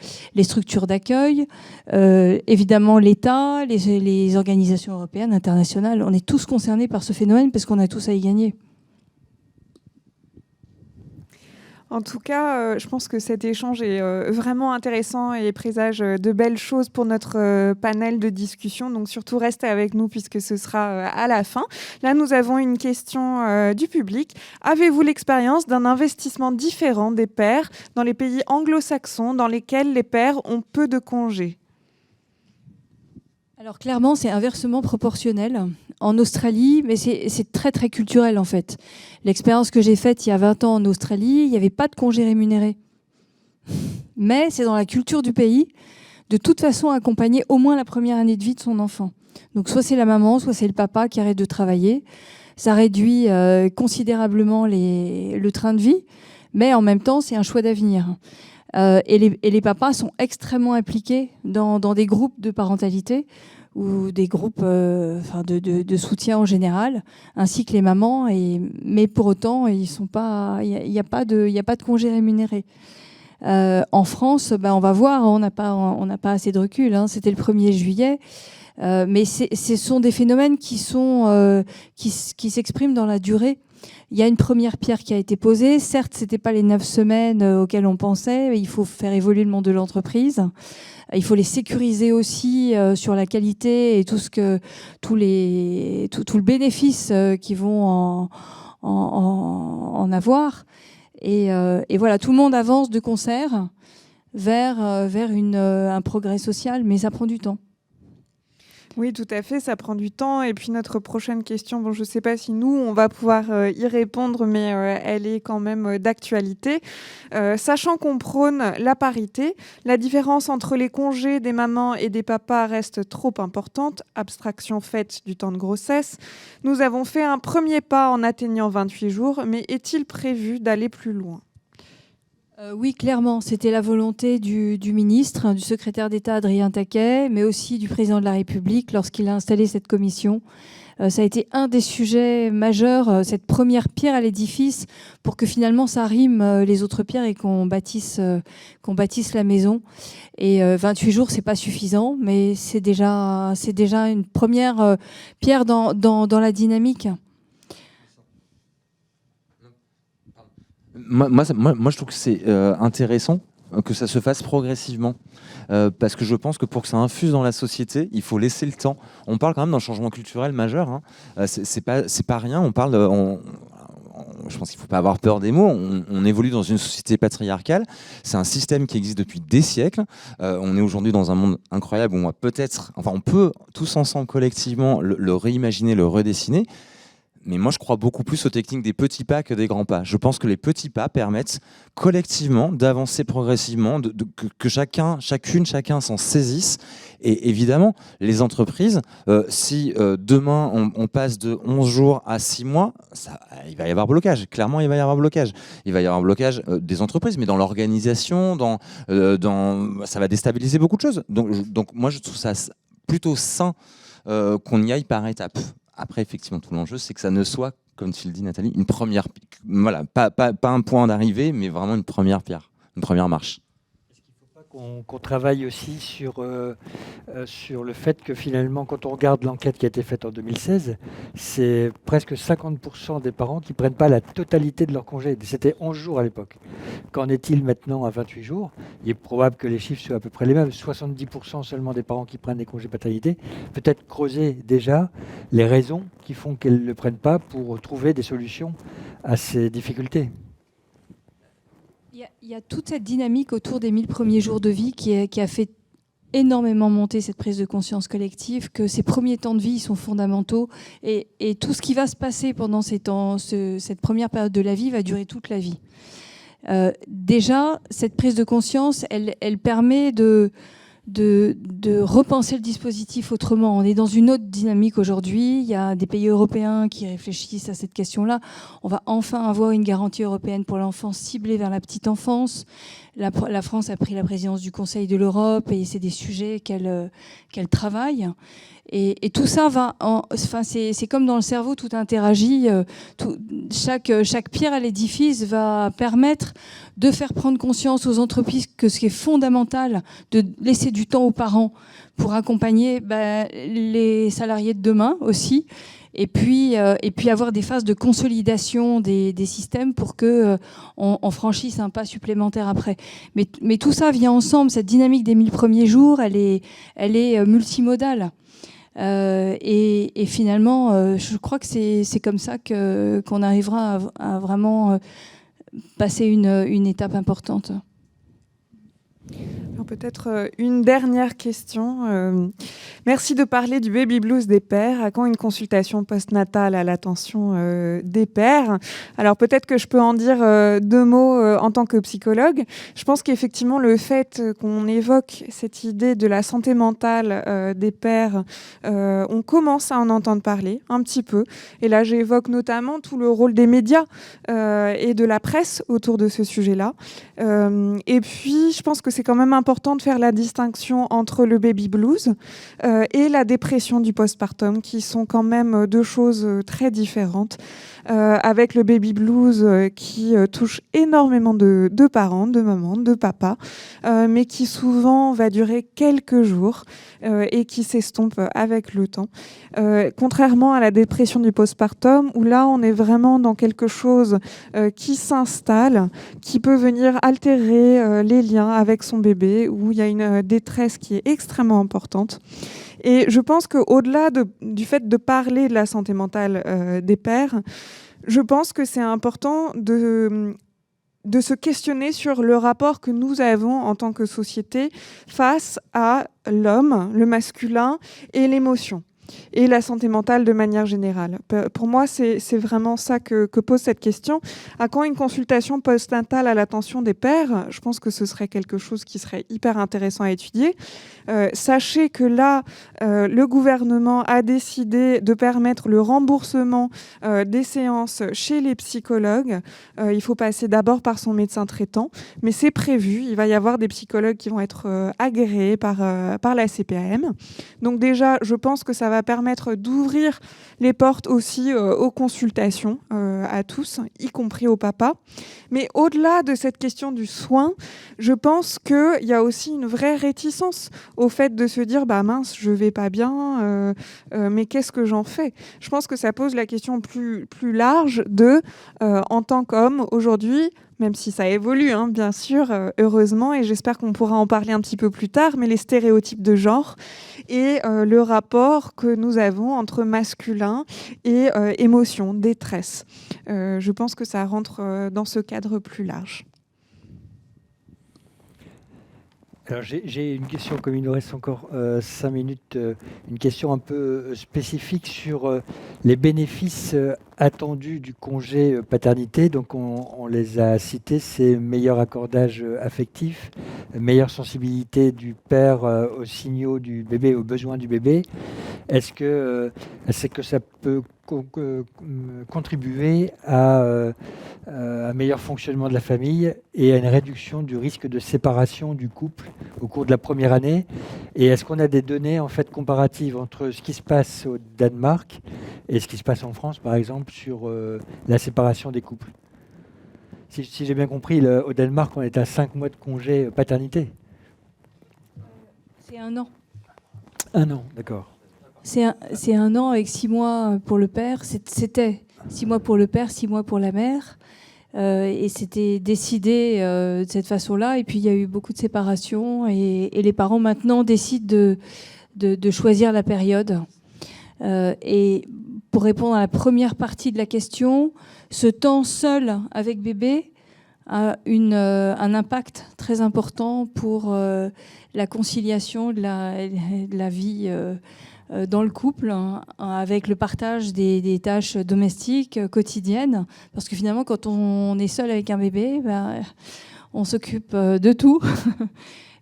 structures d'accueil, évidemment l'État, les organisations européennes, internationales. On est tous concernés par ce phénomène parce qu'on a tous à y gagner. En tout cas, je pense que cet échange est vraiment intéressant et présage de belles choses pour notre panel de discussion. Donc surtout, restez avec nous puisque ce sera à la fin. Là, nous avons une question du public. Avez-vous l'expérience d'un investissement différent des pères dans les pays anglo-saxons dans lesquels les pères ont peu de congés ? Alors clairement, c'est inversement proportionnel. En Australie, mais c'est très très culturel en fait. L'expérience que j'ai faite il y a 20 ans en Australie, il n'y avait pas de congé rémunéré. Mais c'est dans la culture du pays, de toute façon accompagner au moins la première année de vie de son enfant. Donc soit c'est la maman, soit c'est le papa qui arrête de travailler. Ça réduit considérablement le train de vie, mais en même temps c'est un choix d'avenir. Et les papas sont extrêmement impliqués dans des groupes de parentalité ou des groupes de soutien en général, ainsi que les mamans. Mais pour autant, il n'y a pas de congé rémunéré. En France, on va voir, on n'a pas assez de recul. Hein, c'était le 1er juillet. Mais ce sont des phénomènes qui s'expriment dans la durée. Il y a une première pierre qui a été posée. Certes, ce n'était pas les 9 semaines auxquelles on pensait. Il faut faire évoluer le monde de l'entreprise. Il faut les sécuriser aussi sur la qualité et tout le bénéfice qu'ils vont en avoir. Et voilà, tout le monde avance de concert vers un progrès social, mais ça prend du temps. Oui, tout à fait, ça prend du temps. Et puis notre prochaine question, je ne sais pas si nous, on va pouvoir y répondre, mais elle est quand même d'actualité. Sachant qu'on prône la parité, la différence entre les congés des mamans et des papas reste trop importante, abstraction faite du temps de grossesse. Nous avons fait un premier pas en atteignant 28 jours, mais est-il prévu d'aller plus loin ? Oui, clairement, c'était la volonté du ministre, du secrétaire d'État Adrien Taquet, mais aussi du président de la République lorsqu'il a installé cette commission. Ça a été un des sujets majeurs, cette première pierre à l'édifice, pour que finalement ça rime les autres pierres et qu'on bâtisse la maison. Et 28 jours, c'est pas suffisant, mais c'est déjà une première pierre dans la dynamique. Moi, je trouve que c'est intéressant que ça se fasse progressivement, parce que je pense que pour que ça infuse dans la société, il faut laisser le temps. On parle quand même d'un changement culturel majeur. Hein. C'est pas rien. On parle. Je pense qu'il ne faut pas avoir peur des mots. On évolue dans une société patriarcale. C'est un système qui existe depuis des siècles. On est aujourd'hui dans un monde incroyable où on peut tous ensemble collectivement le réimaginer, le redessiner. Mais moi, je crois beaucoup plus aux techniques des petits pas que des grands pas. Je pense que les petits pas permettent collectivement d'avancer progressivement, que chacun s'en saisisse. Et évidemment, les entreprises, si demain on passe de 11 jours à 6 mois, il va y avoir blocage. Clairement, il va y avoir blocage. Il va y avoir blocage des entreprises, mais dans l'organisation, ça va déstabiliser beaucoup de choses. Donc moi, je trouve ça plutôt sain qu'on y aille par étapes. Après, effectivement, tout l'enjeu, c'est que ça ne soit, comme tu le dis, Nathalie, une première... Voilà, pas un point d'arrivée, mais vraiment une première pierre, une première marche. Est-ce qu'il ne faut pas qu'on travaille aussi sur le fait que finalement, quand on regarde l'enquête qui a été faite en 2016, c'est presque 50% des parents qui ne prennent pas la totalité de leur congé. C'était 11 jours à l'époque. Qu'en est-il maintenant à 28 jours ? Il est probable que les chiffres soient à peu près les mêmes. 70% seulement des parents qui prennent des congés paternité. Peut-être creuser déjà les raisons qui font qu'elles ne le prennent pas pour trouver des solutions à ces difficultés. Il y a toute cette dynamique autour des 1000 premiers jours de vie qui a fait énormément monter cette prise de conscience collective, que ces premiers temps de vie sont fondamentaux et tout ce qui va se passer pendant cette première période de la vie va durer toute la vie. Déjà, cette prise de conscience, elle permet de repenser le dispositif autrement. On est dans une autre dynamique aujourd'hui. Il y a des pays européens qui réfléchissent à cette question-là. On va enfin avoir une garantie européenne pour l'enfance ciblée vers la petite enfance. la France a pris la présidence du Conseil de l'Europe et c'est des sujets qu'elle travaille. Et tout ça va, c'est comme dans le cerveau, tout interagit. Chaque pierre à l'édifice va permettre de faire prendre conscience aux entreprises que ce qui est fondamental, de laisser du temps aux parents pour accompagner les salariés de demain aussi. Et puis avoir des phases de consolidation des systèmes pour que on franchisse un pas supplémentaire après. Mais tout ça vient ensemble. Cette dynamique des 1000 premiers jours, elle est multimodale. Et finalement, je crois que c'est comme ça qu'on arrivera à vraiment passer une étape importante. Alors peut-être une dernière question. Merci de parler du baby blues des pères. À quand une consultation postnatale à l'attention des pères? Alors peut-être que je peux en dire 2 mots en tant que psychologue. Je pense qu'effectivement le fait qu'on évoque cette idée de la santé mentale des pères, on commence à en entendre parler un petit peu. Et là j'évoque notamment tout le rôle des médias et de la presse autour de ce sujet-là. Et puis je pense que c'est quand même important de faire la distinction entre le baby blues et la dépression du postpartum, qui sont quand même 2 choses très différentes. Avec le baby blues qui touche énormément de parents, de mamans, de papas, mais qui souvent va durer quelques jours et qui s'estompe avec le temps. Contrairement à la dépression du postpartum, où là on est vraiment dans quelque chose qui s'installe, qui peut venir altérer les liens avec son bébé, où il y a une détresse qui est extrêmement importante. Et je pense qu'au-delà du fait de parler de la santé mentale des pères, je pense que c'est important de se questionner sur le rapport que nous avons en tant que société face à l'homme, le masculin et l'émotion. Et la santé mentale de manière générale. Pour moi, c'est vraiment ça que pose cette question. À quand une consultation postnatale à l'attention des pères? Je pense que ce serait quelque chose qui serait hyper intéressant à étudier. Sachez que là, le gouvernement a décidé de permettre le remboursement des séances chez les psychologues. Il faut passer d'abord par son médecin traitant, mais c'est prévu. Il va y avoir des psychologues qui vont être agréés par la CPAM. Donc déjà, je pense que ça va permettre d'ouvrir les portes aussi aux consultations à tous, y compris aux papas. Mais au-delà de cette question du soin, je pense qu'il y a aussi une vraie réticence au fait de se dire mince, je vais pas bien, mais qu'est-ce que j'en fais? Je pense que ça pose la question plus large de, en tant qu'homme, aujourd'hui, même si ça évolue, bien sûr, heureusement, et j'espère qu'on pourra en parler un petit peu plus tard, mais les stéréotypes de genre et le rapport que nous avons entre masculin et émotion, détresse. Je pense que ça rentre dans ce cadre plus large. Alors j'ai une question, comme il nous reste encore 5 minutes, une question un peu spécifique sur les bénéfices attendus du congé paternité. Donc on les a cités, c'est meilleur accordage affectif, meilleure sensibilité du père aux signaux du bébé, aux besoins du bébé. Est-ce que ça peut contribuer à un meilleur fonctionnement de la famille et à une réduction du risque de séparation du couple au cours de la première année? Et est-ce qu'on a des données en fait comparatives entre ce qui se passe au Danemark et ce qui se passe en France, par exemple, sur la séparation des couples? Si j'ai bien compris, au Danemark, on est à 5 mois de congé paternité. C'est 1 an. 1 an, d'accord. C'est 1 an avec 6 mois pour le père. C'était 6 mois pour le père, 6 mois pour la mère. Et c'était décidé de cette façon-là. Et puis, il y a eu beaucoup de séparations. Et les parents, maintenant, décident de choisir la période. Et pour répondre à la première partie de la question, ce temps seul avec bébé a un impact très important pour la conciliation de la vie dans le couple, avec le partage des tâches domestiques quotidiennes. Parce que finalement, quand on est seul avec un bébé, on s'occupe de tout.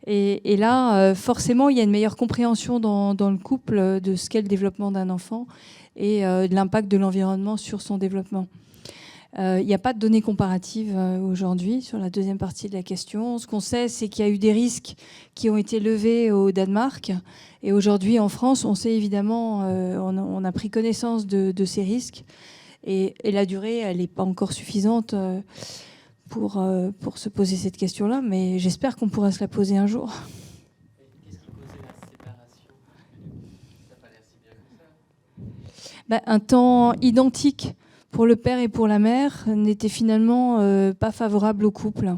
Et là, forcément, il y a une meilleure compréhension dans le couple de ce qu'est le développement d'un enfant et de l'impact de l'environnement sur son développement. Il n'y a pas de données comparatives aujourd'hui sur la deuxième partie de la question. Ce qu'on sait, c'est qu'il y a eu des risques qui ont été levés au Danemark. Et aujourd'hui, en France, on sait évidemment, on a pris connaissance de ces risques. Et la durée, elle n'est pas encore suffisante pour se poser cette question-là. Mais j'espère qu'on pourra se la poser un jour. Un temps identique pour le père et pour la mère n'était finalement pas favorable au couple.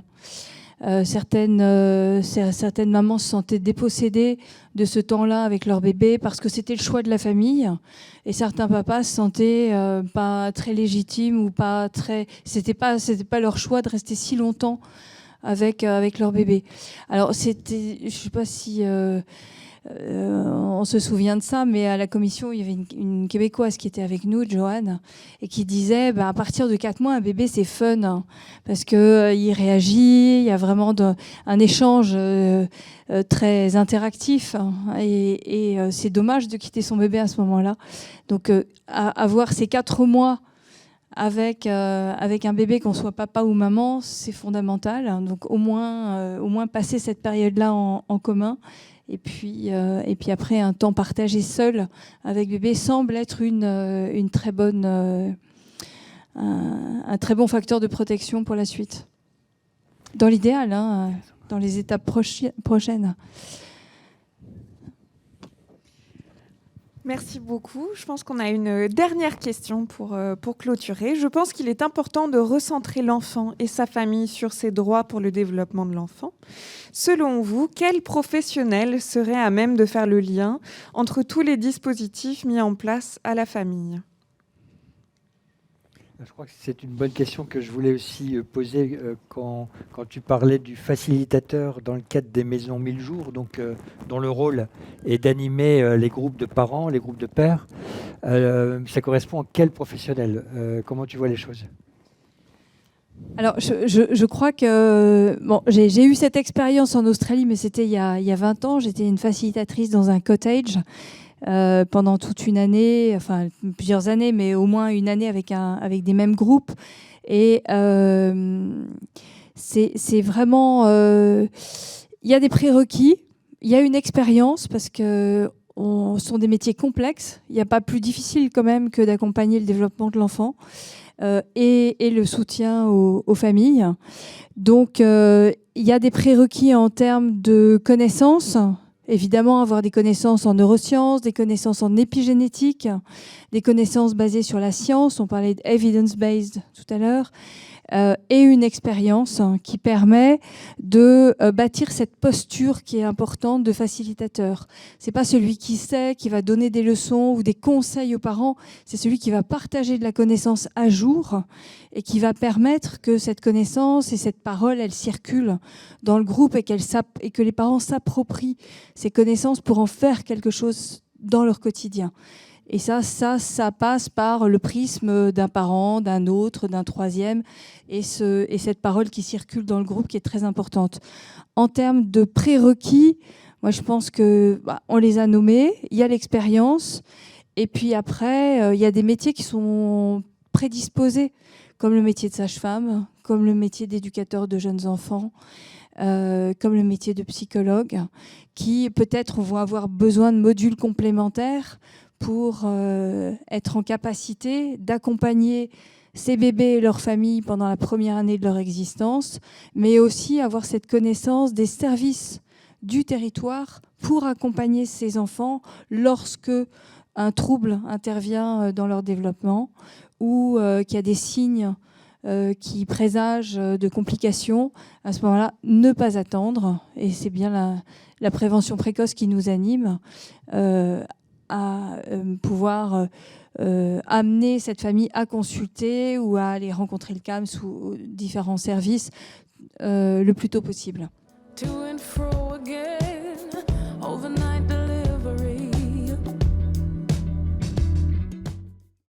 Certaines mamans se sentaient dépossédées de ce temps-là avec leur bébé parce que c'était le choix de la famille, et certains papas se sentaient pas très légitimes ou pas très. C'était pas leur choix de rester si longtemps avec leur bébé. Alors c'était, je sais pas si on se souvient de ça, mais à la commission, il y avait une Québécoise qui était avec nous, Joanne, et qui disait à partir de 4 mois, un bébé, c'est fun, hein, parce qu'il réagit, il y a vraiment un échange très interactif, hein, et c'est dommage de quitter son bébé à ce moment-là. Donc, avoir ces 4 mois avec un bébé, qu'on soit papa ou maman, c'est fondamental. Donc, au moins passer cette période-là en commun. Et puis après, un temps partagé seul avec bébé semble être une très bonne, un très bon facteur de protection pour la suite. Dans l'idéal, hein, dans les étapes prochaines. Merci beaucoup. Je pense qu'on a une dernière question pour clôturer. Je pense qu'il est important de recentrer l'enfant et sa famille sur ses droits pour le développement de l'enfant. Selon vous, quel professionnel serait à même de faire le lien entre tous les dispositifs mis en place à la famille ? Je crois que c'est une bonne question que je voulais aussi poser quand tu parlais du facilitateur dans le cadre des maisons 1000 jours, donc, dont le rôle est d'animer les groupes de parents, les groupes de pères. Ça correspond à quel professionnel ? Comment tu vois les choses ? Alors, je crois que j'ai eu cette expérience en Australie, mais c'était il y a 20 ans. J'étais une facilitatrice dans un cottage pendant toute une année, enfin plusieurs années, mais au moins une année avec des mêmes groupes. Et c'est vraiment... Il y a des prérequis, il y a une expérience, parce que ce sont des métiers complexes. Il n'y a pas plus difficile quand même que d'accompagner le développement de l'enfant. Et le soutien aux familles. Donc, il y a des prérequis en termes de connaissances. Évidemment, avoir des connaissances en neurosciences, des connaissances en épigénétique, des connaissances basées sur la science. On parlait de evidence-based tout à l'heure. Et une expérience qui permet de bâtir cette posture qui est importante de facilitateur. C'est pas celui qui sait, qui va donner des leçons ou des conseils aux parents, c'est celui qui va partager de la connaissance à jour et qui va permettre que cette connaissance et cette parole, elle circule dans le groupe et que les parents s'approprient ces connaissances pour en faire quelque chose dans leur quotidien. Et ça passe par le prisme d'un parent, d'un autre, d'un troisième, et cette parole qui circule dans le groupe qui est très importante. En termes de prérequis, moi je pense que on les a nommés, il y a l'expérience, et puis après, il y a des métiers qui sont prédisposés, comme le métier de sage-femme, comme le métier d'éducateur de jeunes enfants, comme le métier de psychologue, qui peut-être vont avoir besoin de modules complémentaires pour être en capacité d'accompagner ces bébés et leurs familles pendant la première année de leur existence, mais aussi avoir cette connaissance des services du territoire pour accompagner ces enfants lorsque un trouble intervient dans leur développement ou qu'il y a des signes qui présagent de complications. À ce moment-là, ne pas attendre, et c'est bien la prévention précoce qui nous anime, à pouvoir amener cette famille à consulter ou à aller rencontrer le CAMS ou différents services le plus tôt possible.